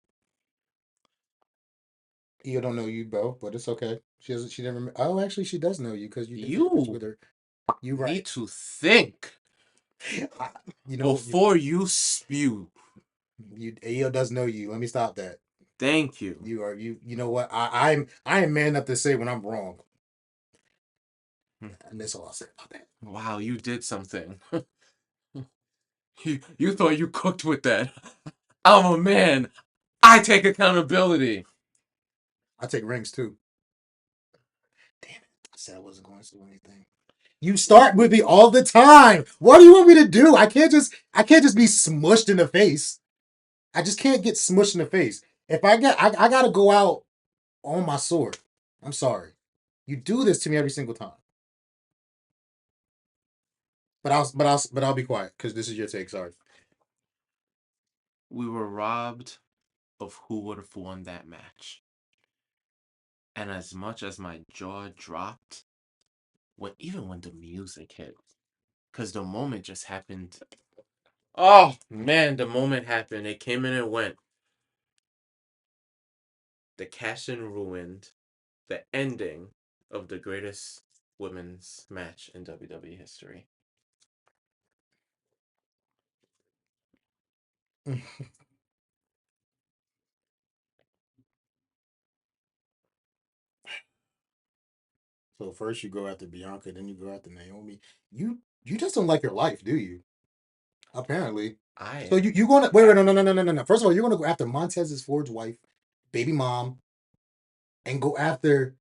Io don't know you, bro, but it's okay. She doesn't. She never. Oh, actually, she does know you because you did You this with her. You need right. to think You know. before you spew. Io does know you. Let me stop that. Thank you. You are you. You know what? I am man enough to say when I'm wrong. And that's all I'll say about that. Wow, you did something. You thought you cooked with that. I'm a man. I take accountability. I take rings too. Damn it! I said I wasn't going to do anything. You start with me all the time. What do you want me to do? I can't just be smushed in the face. I just can't get smushed in the face. If I gotta go out on my sword. I'm sorry. You do this to me every single time. But I'll be quiet because this is your take. Sorry. We were robbed of who would have won that match. And as much as my jaw dropped, even when the music hit, because the moment just happened. Oh man, the moment happened. It came in and went. The cash in ruined the ending of the greatest women's match in WWE history. So first you go after Bianca, then you go after Naomi. You just don't like your life, do you? Apparently. I So you gonna wait, no. First of all, you're gonna go after Montez's Ford's wife, baby mom, and go after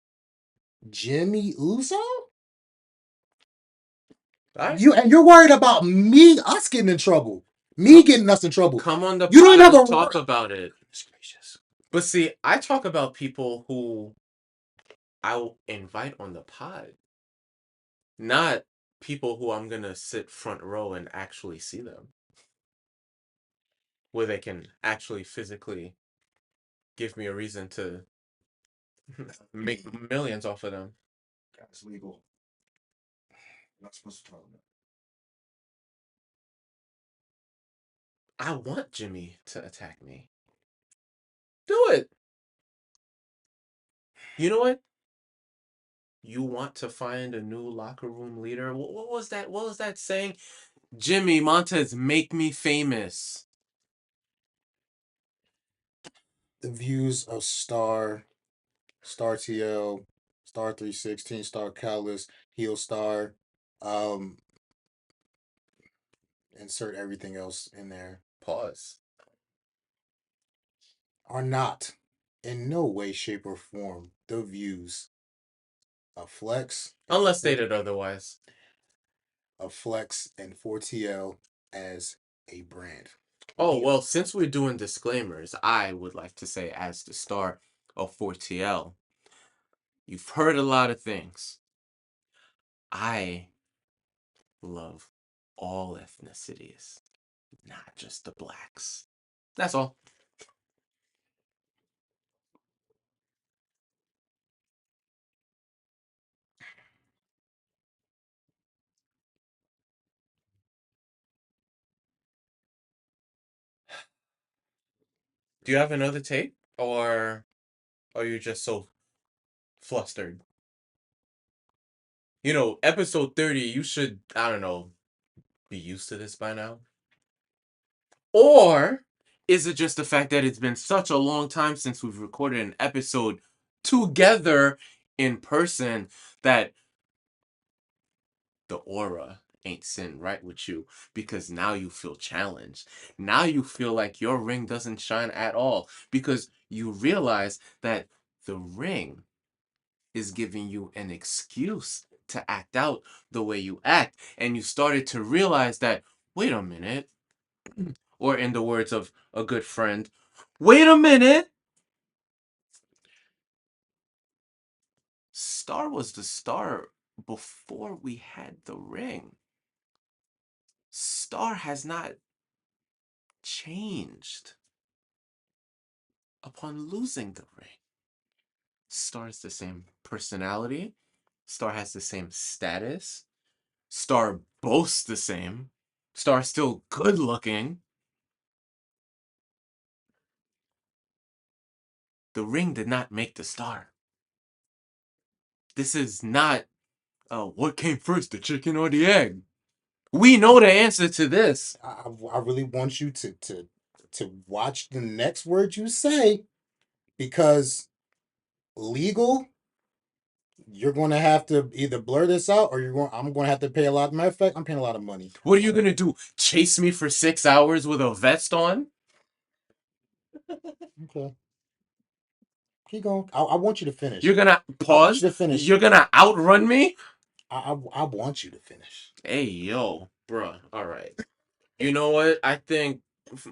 Jimmy Uso? You're worried about us getting in trouble. Me getting us in trouble. come on the You don't pod even have and a talk about it. gracious. But see, I talk about people who I'll invite on the pod, not people who I'm gonna sit front row and actually see them, where they can actually physically give me a reason to make millions off of them. That's legal. Not supposed to talk about. I want Jimmy to attack me. Do it. You know what? You want to find a new locker room leader? What was that? What was that saying? Jimmy Montez, make me famous. The views of Star TL, Star 316, Star Callus, Heel Star, um, insert everything else in there, Pause. are not in no way, shape, or form the views of Flex, Unless stated otherwise. of Flex and 4TL as a brand. Oh, Yeah. well, since we're doing disclaimers, I would like to say, as the star of 4TL, you've heard a lot of things. I love all ethnicities, not just the blacks. That's all. Do you have another tape? Or are you just so flustered? You know, episode 30, you should, I don't know, be used to this by now. Or is it just the fact that it's been such a long time since we've recorded an episode together in person that the aura ain't sitting right with you because now you feel challenged. Now you feel like your ring doesn't shine at all because you realize that the ring is giving you an excuse to act out the way you act. And you started to realize that, wait a minute, or in the words of a good friend, wait a minute. Star was the star before we had the ring. Star has not changed upon losing the ring. Star is the same personality. Star has the same status. Star boasts the same. Star still good looking. The ring did not make the star. This is not what came first, the chicken or the egg. We know the answer to this. I really want you to watch the next word you say, because legal, you're going to have to either blur this out, or I'm going to have to pay a lot. Matter of fact, I'm paying a lot of money. What are you gonna do? Chase me for 6 hours with a vest on? Okay. Keep going. I want you to finish. You're gonna I want pause? you to finish. You're gonna outrun me? I want you to finish. Hey, yo, bruh. All right. You know what? I think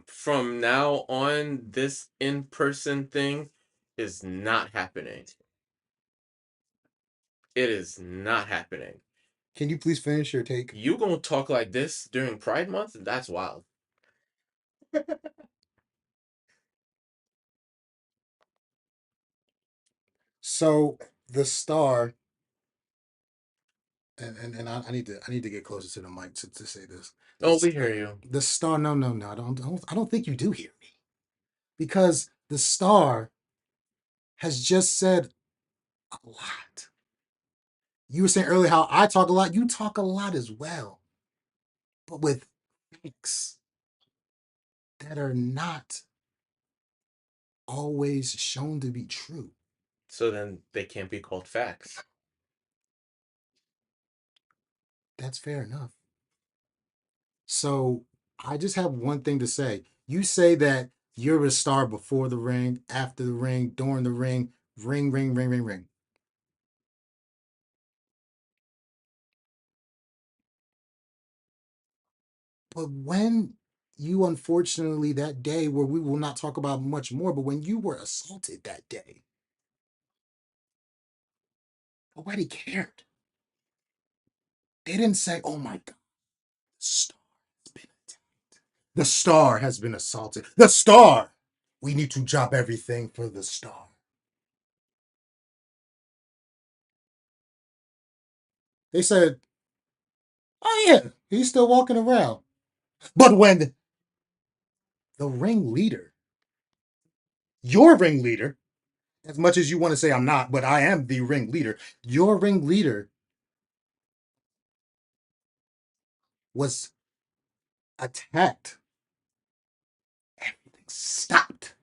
from now on, this in-person thing is not happening. It is not happening. Can you please finish your take? You gonna talk like this during Pride Month? That's wild. So the star, and I need to get closer to the mic to say this. Oh, we hear you. The star, no, I don't think you do hear me, because the star has just said a lot. You were saying earlier how I talk a lot. You talk a lot as well, but with facts that are not always shown to be true. So then they can't be called facts. That's fair enough. So I just have one thing to say. You say that you're a star before the ring, after the ring, during the ring, ring, ring, ring, ring, ring. But when you, unfortunately, that day where we will not talk about much more, but when you were assaulted that day, nobody cared. They didn't say, oh my God, the star has been attacked. The star has been assaulted. The star. We need to drop everything for the star. They said, oh yeah, he's still walking around. But when the ringleader, your ringleader, as much as you want to say I'm not, but I am the ringleader, your ringleader was attacked, everything stopped.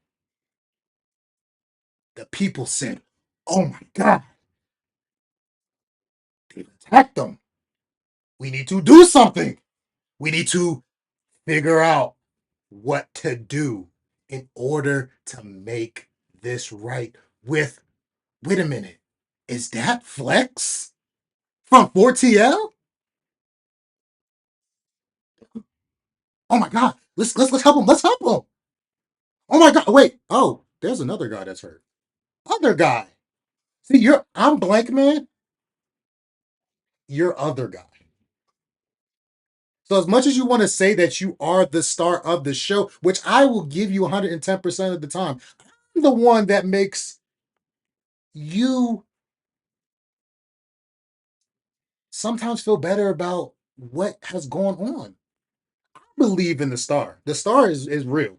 The people said, oh my God, they've attacked them. We need to do something. We need to figure out what to do in order to make this right with, wait a minute, is that Flex from 4TL? Oh my God, Let's help him. Let's help him. Oh my god! Wait. Oh, there's another guy that's hurt. Other guy. See, I'm blank man. You're other guy. So as much as you want to say that you are the star of the show, which I will give you 110% of the time, I'm the one that makes you sometimes feel better about what has gone on. I believe in the star. The star is real.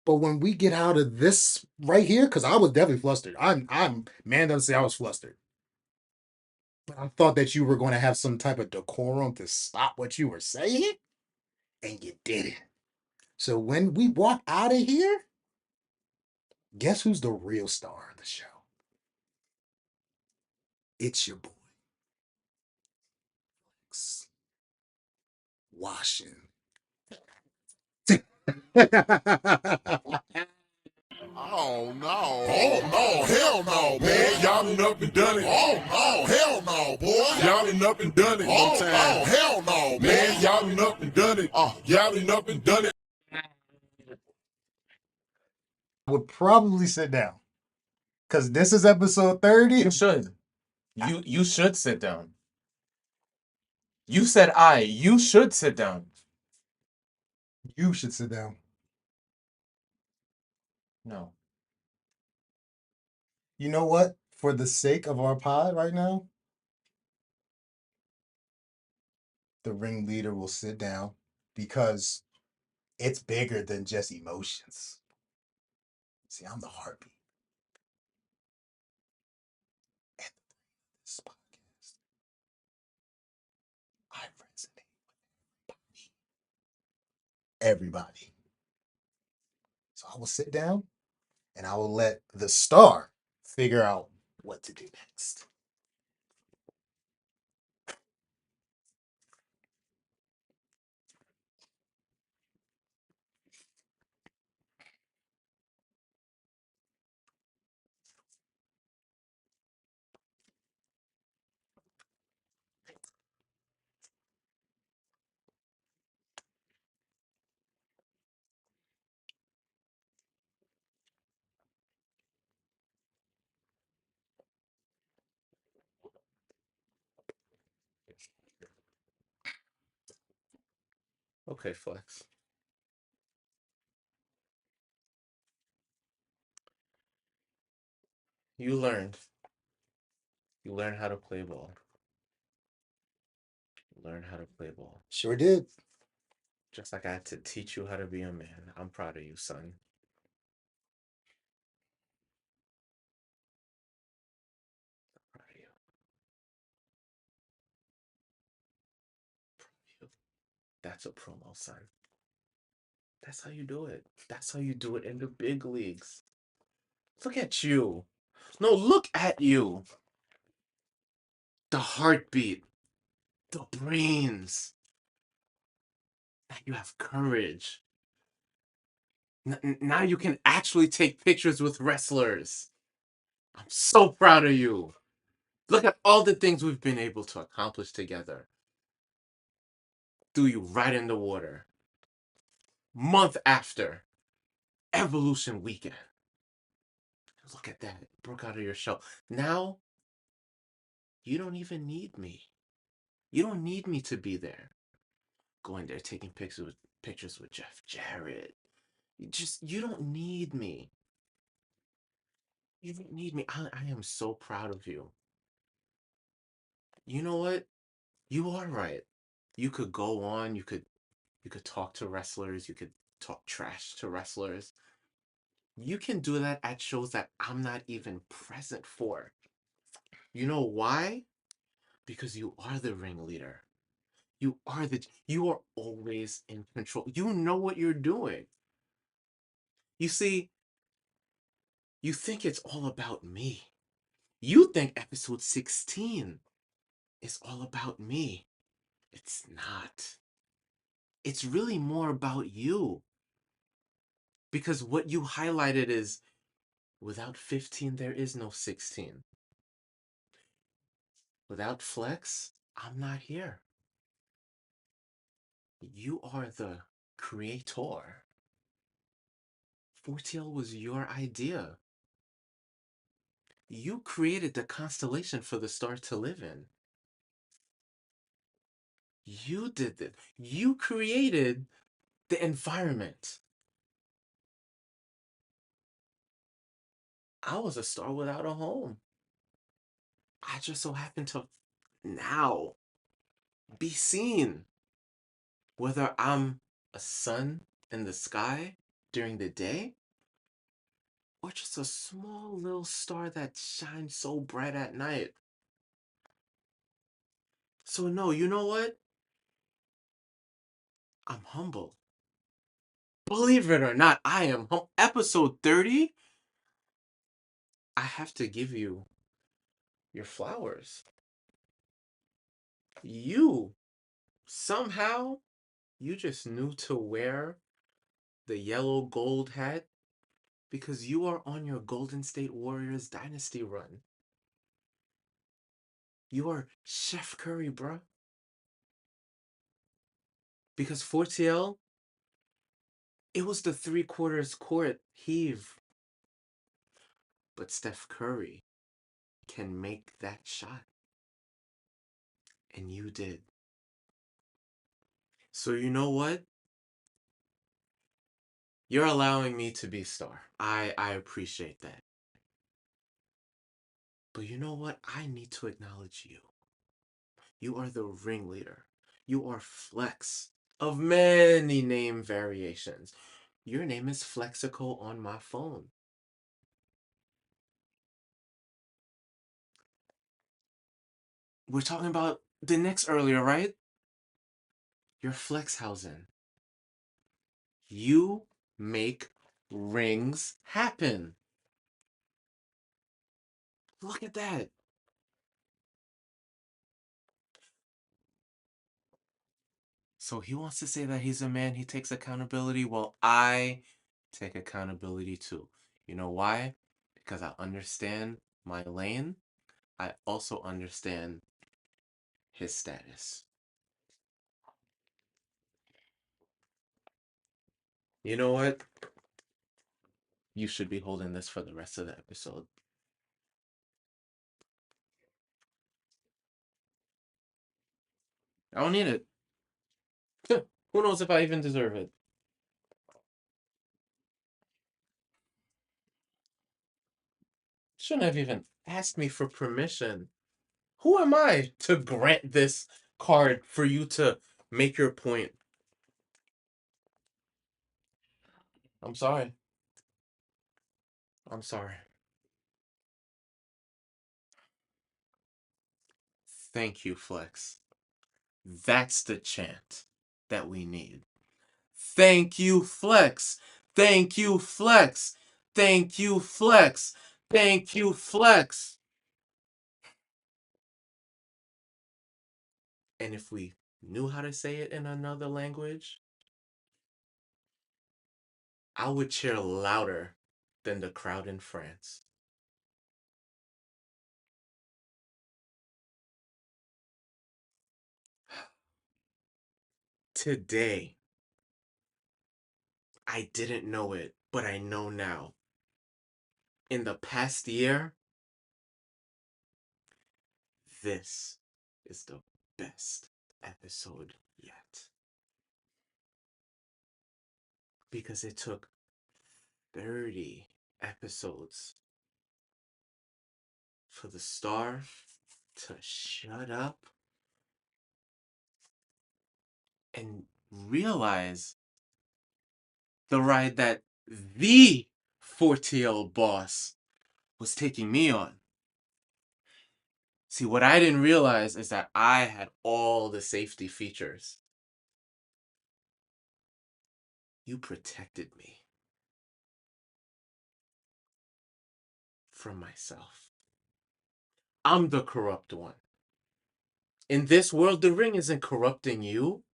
But when we get out of this right here, because I was definitely flustered. I'm man doesn't say I was flustered. But I thought that you were going to have some type of decorum to stop what you were saying, and you didn't. So when we walk out of here, guess who's the real star of the show? It's your boy, Washington. Oh no. Oh no, hell no, man. Y'all done up and done it. Oh no, hell no, boy. Y'all done up and done it. Oh no, hell no, man. Y'all done up and done it. Y'all done up and done it. I would probably sit down. Because this is episode 30. You should. You should sit down. You said you should sit down. You should sit down. No. You know what? For the sake of our pod right now, the ringleader will sit down because it's bigger than just emotions. See, I'm the heartbeat. And this podcast, I resonate with everybody. So I will sit down and I will let the star figure out what to do next. Okay, Flex. You learned. You learned how to play ball. You learned how to play ball. Sure did. Just like I had to teach you how to be a man. I'm proud of you, son. Proud of you. Proud of you. That's a promo, son. That's how you do it. That's how you do it in the big leagues. Look at you. No, look at you. The heartbeat. The brains. Now you have courage. Now you can actually take pictures with wrestlers. I'm so proud of you. Look at all the things we've been able to accomplish together. Threw you right in the water. Month after Evolution Weekend. Look at that. It broke out of your shell. Now, you don't even need me. You don't need me to be there. Going there, taking pictures with Jeff Jarrett. You don't need me. You don't need me. I am so proud of you. You know what? You are right. You could go on, you could talk to wrestlers, you could talk trash to wrestlers. You can do that at shows that I'm not even present for. You know why? Because you are the ringleader. You are always in control. You know what you're doing. You see, you think it's all about me. You think episode 16 is all about me. It's not. It's really more about you. Because what you highlighted is without 15, there is no 16. Without Flex, I'm not here. You are the creator. 4TL was your idea. You created the constellation for the star to live in. You did it. You created the environment. I was a star without a home. I just so happen to now be seen. Whether I'm a sun in the sky during the day or just a small little star that shines so bright at night. So, no, you know what? I'm humble. Believe it or not, I am episode 30. I have to give you your flowers. You somehow you just knew to wear the yellow gold hat because you are on your Golden State Warriors dynasty run. You are Chef Curry, bruh. Because 4TL, it was the 3/4 court heave. But Steph Curry can make that shot. And you did. So you know what? You're allowing me to be star. I appreciate that. But you know what? I need to acknowledge you. You are the ringleader. You are Flex of many name variations. Your name is Flexico on my phone. We're talking about the Knicks earlier, right? You're Flexhausen. You make rings happen. Look at that. So he wants to say that he's a man, he takes accountability. Well, I take accountability too. You know why? Because I understand my lane. I also understand his status. You know what? You should be holding this for the rest of the episode. I don't need it. Who knows if I even deserve it? Shouldn't have even asked me for permission. Who am I to grant this card for you to make your point? I'm sorry. I'm sorry. Thank you, Flex. That's the chant that we need. Thank you, Flex. Thank you, Flex. Thank you, Flex. Thank you, Flex. And if we knew how to say it in another language, I would cheer louder than the crowd in France. Today, I didn't know it, but I know now. In the past year, this is the best episode yet. Because it took 30 episodes for the star to shut up and realize the ride that the 4TL boss was taking me on. See, what I didn't realize is that I had all the safety features. You protected me from myself. I'm the corrupt one. In this world, the ring isn't corrupting you.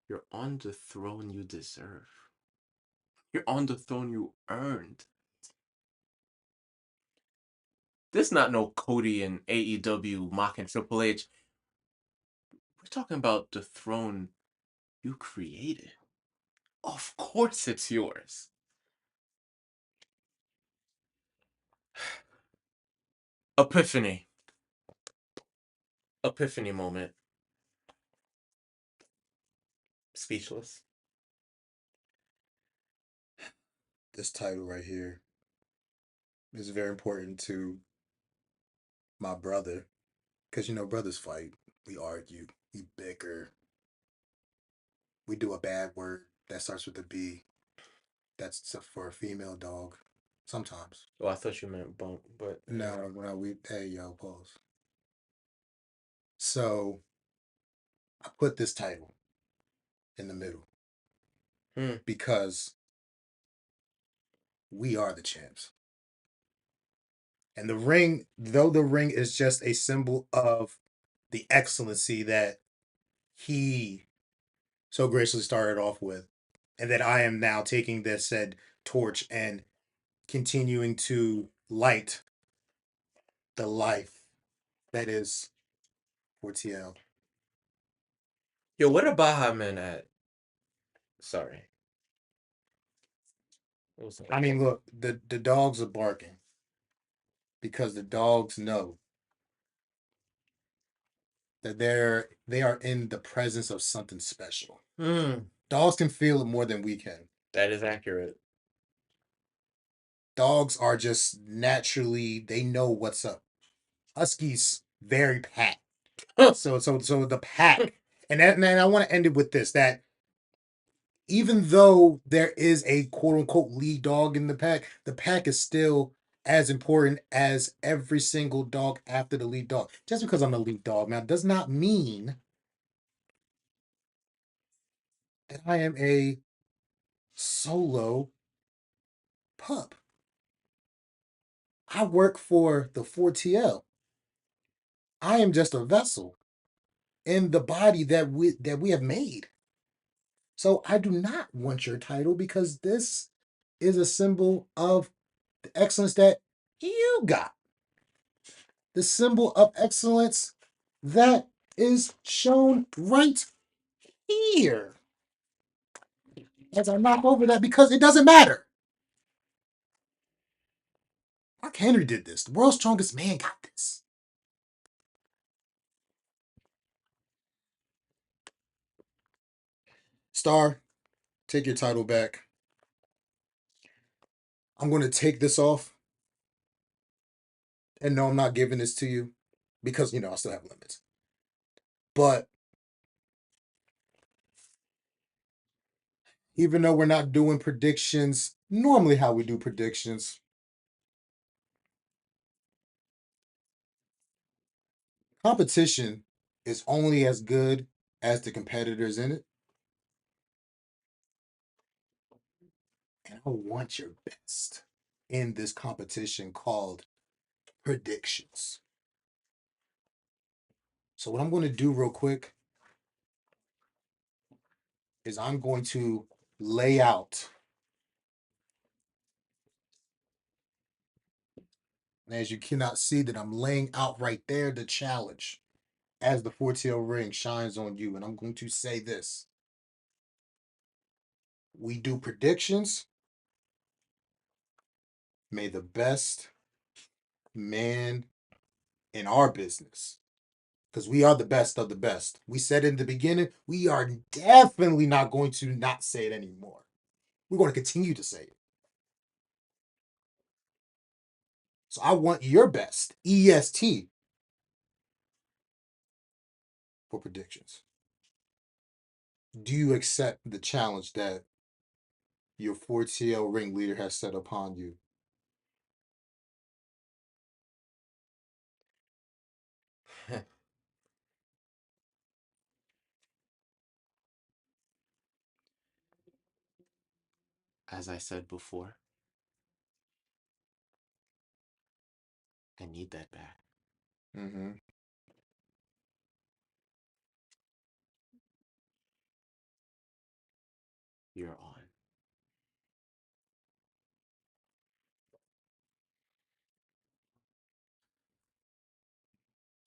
You're on the throne you deserve. You're on the throne you earned. This not no Cody and AEW mocking Triple H. We're talking about the throne you created. Of course it's yours. Epiphany. Epiphany moment. Speechless. This title right here is very important to my brother. Because, brothers fight. We argue. We bicker. We do a bad word that starts with a B. That's for a female dog. Sometimes. Oh, I thought you meant bump, but No, hey, yo, pause. So, I put this title in the middle because we are the champs. And the ring, though the ring is just a symbol of the excellency that he so graciously started off with, and that I am now taking this said torch and continuing to light the life that is Fortiel. Yo, what are Baha Men at? Sorry. What was that? I mean, look, the dogs are barking because the dogs know that they are in the presence of something special. Dogs can feel it more than we can. That is accurate. Dogs are just naturally, they know what's up. Huskies very pack. So the pack, and I want to end it with this, that even though there is a quote unquote lead dog in the pack is still as important as every single dog after the lead dog. Just because I'm the lead dog now does not mean that I am a solo pup. I work for the 4TL. I am just a vessel in the body that we have made. So I do not want your title because this is a symbol of the excellence that you got. The symbol of excellence that is shown right here. As I knock over that because it doesn't matter. Mark Henry did this. The world's strongest man got this. Star, take your title back. I'm going to take this off. And no, I'm not giving this to you because, I still have limits. But even though we're not doing predictions normally how we do predictions, competition is only as good as the competitors in it. And I want your best in this competition called predictions. So, what I'm going to do real quick is I'm going to lay out. And as you cannot see that I'm laying out right there the challenge as the 4-tail ring shines on you. And I'm going to say this. We do predictions. May the best man in our business, because we are the best of the best. We said in the beginning, we are definitely not going to not say it anymore. We're going to continue to say it. So I want your best, EST, for predictions. Do you accept the challenge that your 4TL ring leader has set upon you? As I said before, I need that back. Mm-hmm. You're on.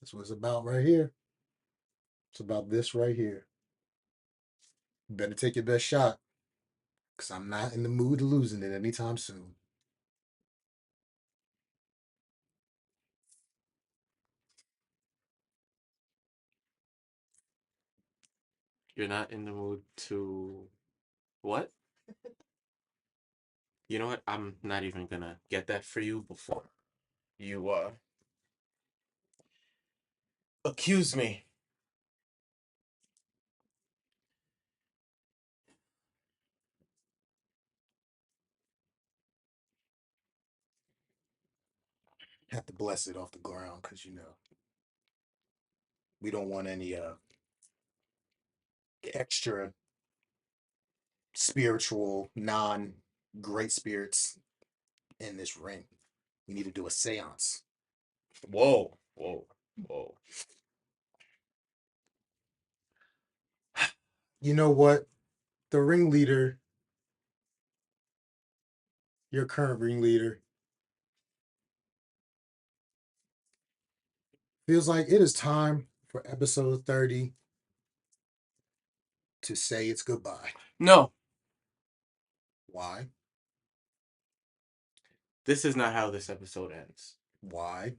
That's what it's about right here. It's about this right here. You better take your best shot, because I'm not in the mood of losing it anytime soon. You're not in the mood to what? You know what? I'm not even gonna get that for you before you accuse me. Have to bless it off the ground, because we don't want any extra spiritual, non great spirits in this ring. We need to do a seance. Whoa, whoa, whoa. You know what? The ringleader, your current ringleader, feels like it is time for episode 30 to say its goodbye. No, Why? this is not how this episode ends. Why?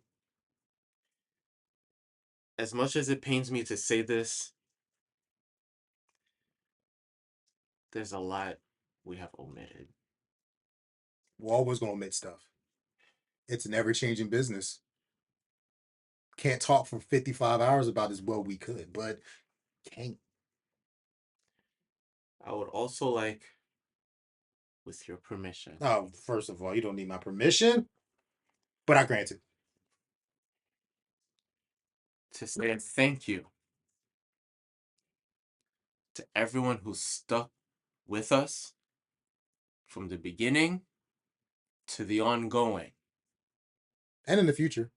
As much as it pains me to say this, there's a lot we have omitted. We're always going to omit stuff. It's an ever changing business. Can't talk for 55 hours about as well we could, but can't. I would also like, with your permission, Oh, first of all, you don't need my permission, but I grant it. to say a thank you to everyone who stuck with us from the beginning to the ongoing. And in the future.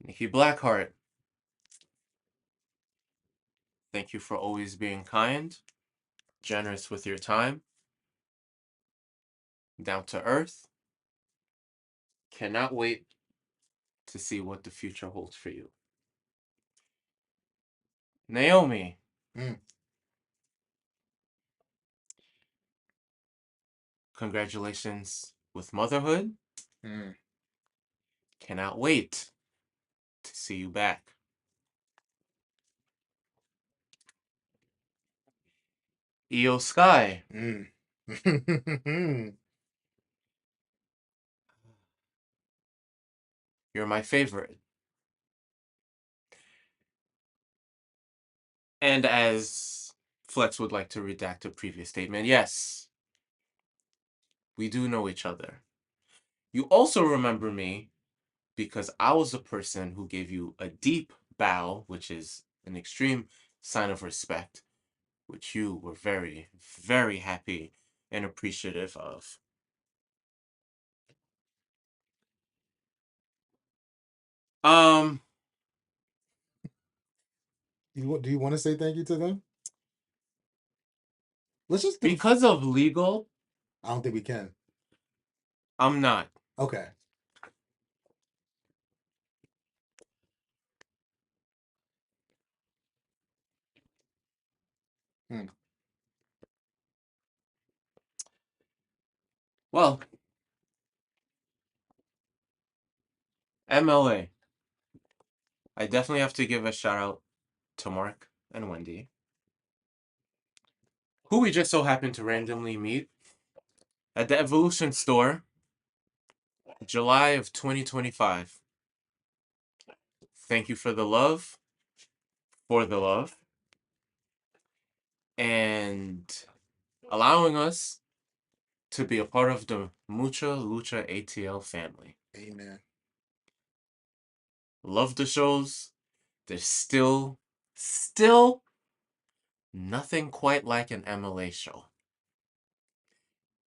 Nikki Blackheart, thank you for always being kind, generous with your time, down to earth. Cannot wait to see what the future holds for you. Naomi, Mm. congratulations with motherhood. Mm. Cannot wait to see you back. Io Sky, Mm. you're my favorite. And as Flex would like to redact a previous statement, yes, we do know each other. You also remember me because I was the person who gave you a deep bow, which is an extreme sign of respect, which you were very, very happy and appreciative of. Um, Do you want to say thank you to them? Let's just do. because of legal, I don't think we can. I'm not. Okay. Hmm. Well, MLA. I definitely have to give a shout out to Mark and Wendy, who we just so happened to randomly meet at the Evolution store, July of 2025. Thank you for the love, and allowing us to be a part of the Mucha Lucha ATL family. Amen. Love the shows. There's still nothing quite like an MLA show.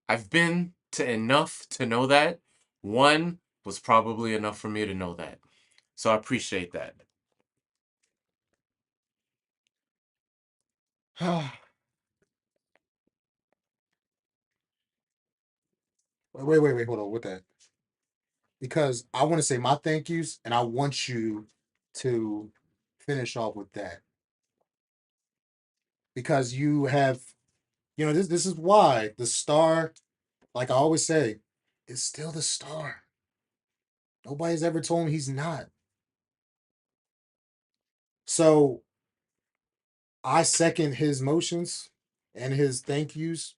I've been to enough to know that. One was probably enough for me to know that. So I appreciate that. Wait, hold on with that. Because I want to say my thank yous, and I want you to finish off with that. Because you have, this is why the star, like I always say, is still the star. Nobody's ever told him he's not. So I second his motions and his thank yous.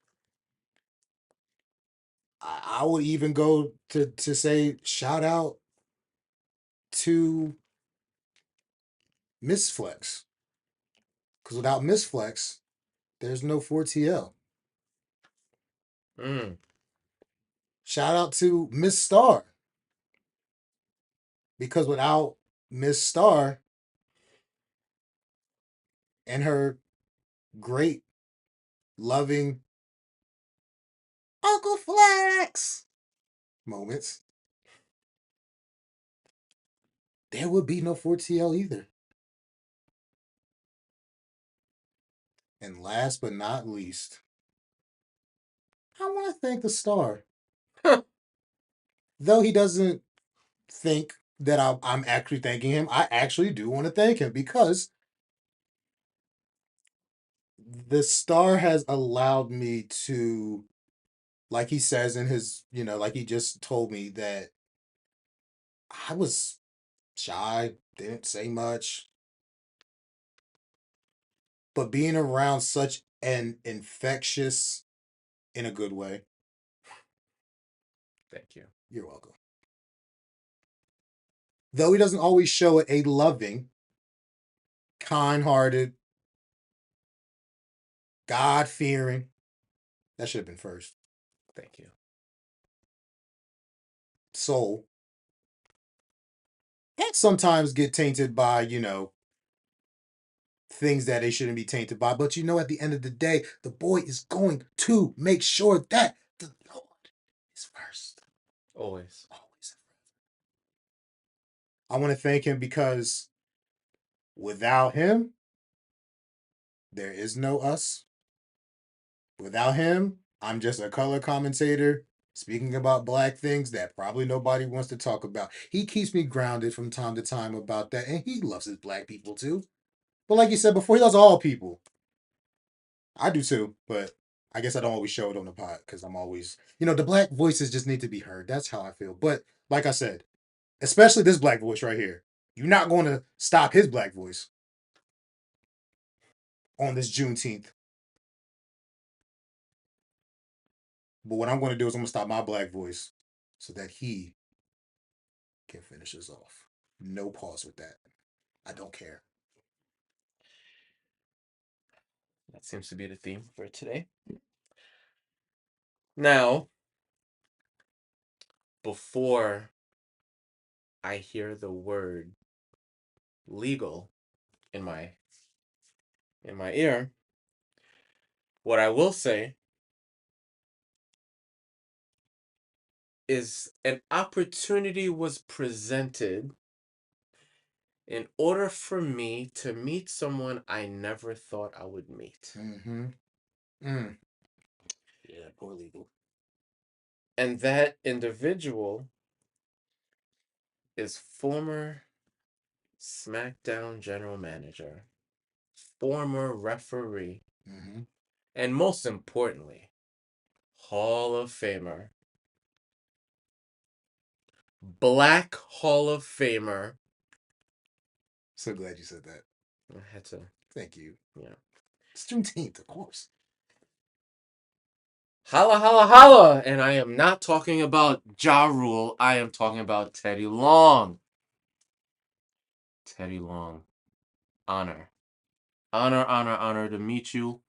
I would even go to say shout out to Miss Flex. Because without Miss Flex, there's no 4TL. Mm. Shout out to Miss Star. Because without Miss Star and her great, loving Uncle Flex moments, there would be no 4TL either. And last but not least, I want to thank the star. Though he doesn't think that I'm actually thanking him, I actually do want to thank him because the star has allowed me to, like he says in his, like he just told me that I was shy, didn't say much. But being around such an infectious, in a good way. Thank you. You're welcome. Though he doesn't always show it, a loving, kind hearted, God fearing. That should have been first. Thank you. Soul. And sometimes get tainted by, things that they shouldn't be tainted by. But at the end of the day, the boy is going to make sure that the Lord is first. Always. Always. I want to thank him because without him, there is no us. Without him, I'm just a color commentator speaking about black things that probably nobody wants to talk about. He keeps me grounded from time to time about that, and he loves his black people too. But like you said before, he loves all people. I do too, but I guess I don't always show it on the pod because I'm always, the black voices just need to be heard. That's how I feel. But like I said, especially this black voice right here, you're not going to stop his black voice on this Juneteenth. But what I'm going to do is I'm going to stop my black voice so that he can finish us off. No pause with that. I don't care. That seems to be the theme for today. Now, before I hear the word legal in my ear, what I will say is an opportunity was presented in order for me to meet someone I never thought I would meet. Mm-hmm. Mm. Yeah, poor legal. And that individual is former SmackDown general manager, former referee, Mm-hmm. and most importantly, Hall of Famer, Black Hall of Famer. So glad you said that. I had to. Thank you. Yeah. It's Juneteenth, of course. Holla, holla, holla! And I am not talking about Ja Rule. I am talking about Teddy Long. Teddy Long. Honor. Honor to meet you.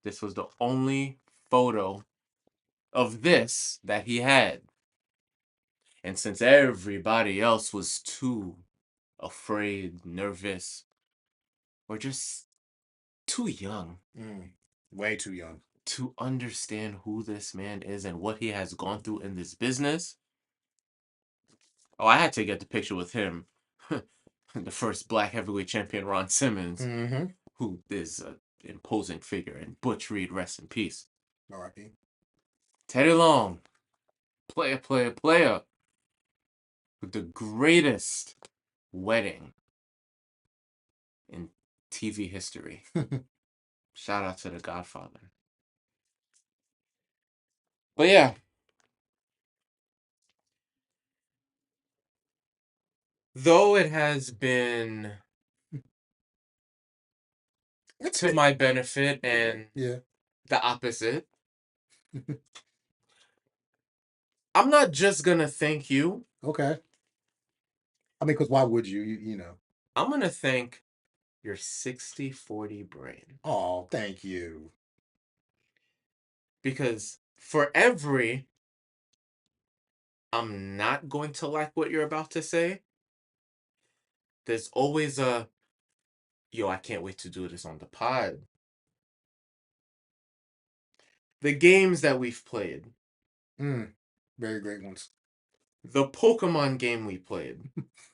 This was the only photo of this that he had. And since everybody else was too afraid, nervous, or just too young Way too young to understand who this man is and what he has gone through in this business. Oh, I had to get the picture with him. The first black heavyweight champion, Ron Simmons, who is an imposing figure, and Butch Reed, rest in peace. R.I.P. Teddy Long, player with the greatest wedding in TV history. Shout out to The Godfather. But yeah. Though it has been to my benefit and Yeah. the opposite, I'm not just gonna thank you. Okay. I mean, because why would you? You know. I'm gonna thank your 60-40 brain. Oh, thank you. Because for every I'm not going to like what you're about to say, there's always a yo, I can't wait to do this on the pod. The games that we've played. Very great ones. The Pokemon game we played.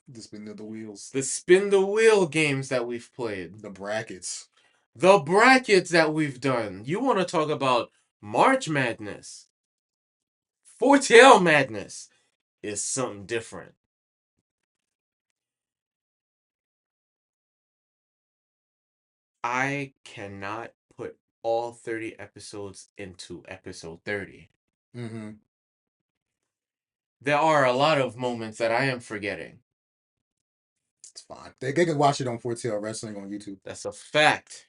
The spin of the wheels. The spin the wheel games that we've played. The brackets. The brackets that we've done. You want to talk about March Madness. 4TL Madness is something different. I cannot put all 30 episodes into episode 30. Mm-hmm. There are a lot of moments that I am forgetting. It's fine. They can watch it on 4TL Wrestling on YouTube. That's a fact.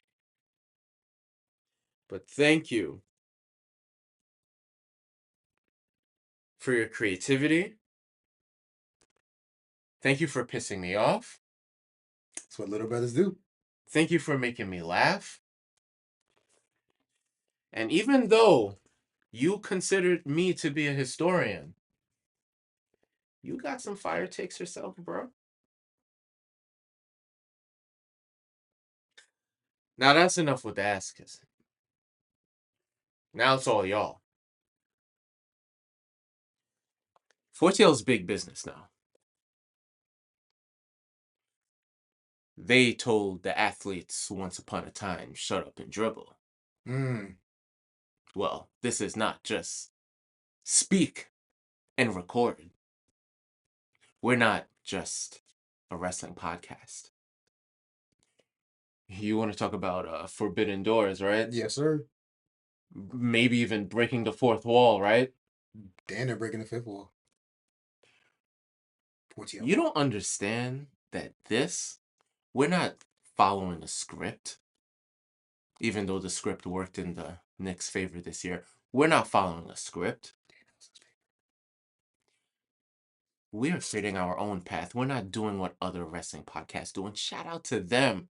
But thank you for your creativity. Thank you for pissing me off. That's what little brothers do. Thank you for making me laugh. And even though you considered me to be a historian, you got some fire takes yourself, bro. Now that's enough with the ass kissing. Now it's all y'all. 4TL's big business now. They told the athletes once upon a time, shut up and dribble. Well, this is not just speak and record. We're not just a wrestling podcast. You want to talk about forbidden doors, right? Yes, sir. Maybe even breaking the fourth wall, right? Dan, they're breaking the fifth wall. 4TL. You don't understand that we're not following a script. Even though the script worked in the Knicks' favor this year, we're not following a script. We're fitting our own path. We're not doing what other wrestling podcasts do. And shout out to them.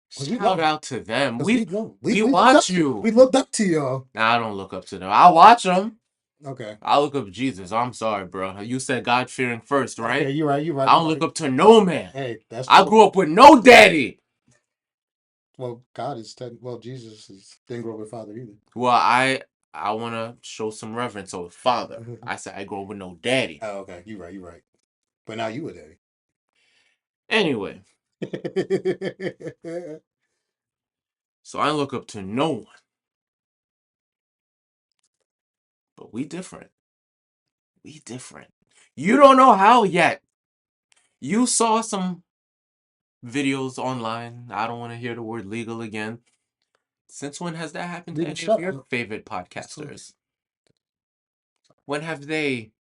Shout out to them. We watch you. We looked up to y'all. Nah, I don't look up to them. I watch them. Okay. I look up to Jesus. I'm sorry, bro. You said God fearing first, right? Okay, you're right. You're right. I don't look up to no man. Hey, that's. I grew up with no daddy. Well, God is. Jesus didn't grow up with father either. Well, I want to show some reverence over father. I said I grew up with no daddy. Oh, okay. You're right. You're right. But now you a daddy. Anyway. So I look up to no one. But we different. We different. You don't know how yet. You saw some videos online. I don't want to hear the word legal again. Since when has that happened to any of your favorite podcasters? When have they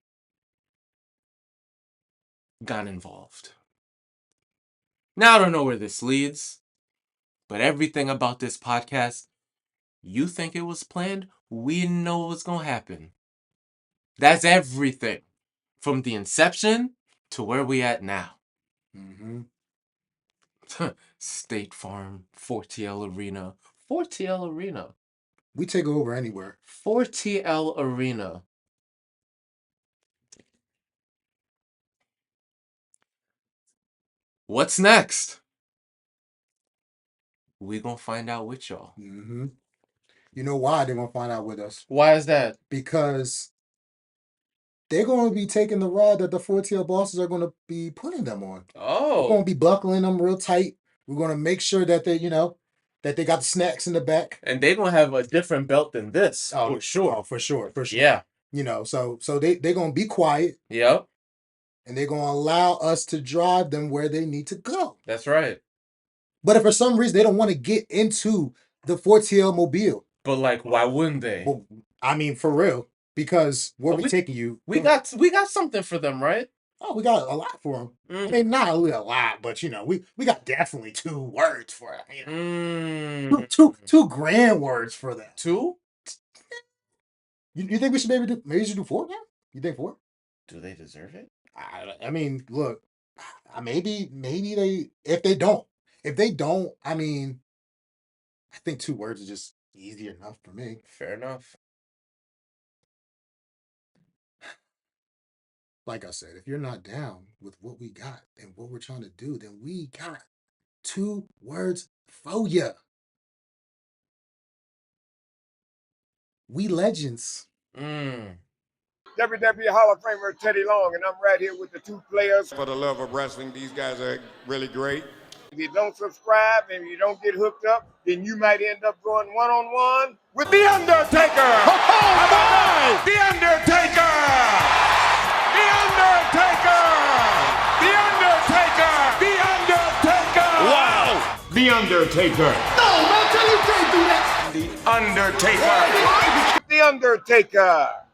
gotten involved? Now I don't know where this leads, but everything about this podcast, you think it was planned? We didn't know what was going to happen. That's everything. From the inception to where we at now. Mm-hmm. State Farm, 4TL Arena. 4TL Arena. We take over anywhere. 4TL Arena. What's next? We gonna find out with y'all. Mm-hmm. You know why they're gonna find out with us? Why is that? Because they're going to be taking the rod that the 4TL bosses are going to be putting them on. Oh. We're going to be buckling them real tight. We're going to make sure that they, that they got the snacks in the back. And they're going to have a different belt than this. Oh, for sure. Oh, for sure. For sure. Yeah. You know, so they're gonna be quiet Yep, and they're gonna allow us to drive them where they need to go. that's right. But if for some reason they don't want to get into the Fortier Mobile, But like, why wouldn't they? well, I mean, for real, because where Oh, we taking you? We got something for them, right? Oh, we got a lot for them. I Mm. mean, not really a lot, but you know, we got definitely 2 words for it. You know, Mm. two grand words for that. 2? You think we should maybe we should do 4 now? You think 4? Do they deserve it? I mean, look, maybe they if they don't, I mean, I think 2 words is just easy enough for me. Fair enough. Like I said, if you're not down with what we got and what we're trying to do, then we got 2 words for you. We legends. Mm. WWE Hall of Famer Teddy Long, and I'm right here with the 2 players. For the love of wrestling, these guys are really great. If you don't subscribe and you don't get hooked up, then you might end up going one-on-one with The Undertaker. Oh my! The Undertaker! The Undertaker! The Undertaker! The Undertaker! Wow! The Undertaker! No, man, tell you can't do that. The Undertaker! The Undertaker.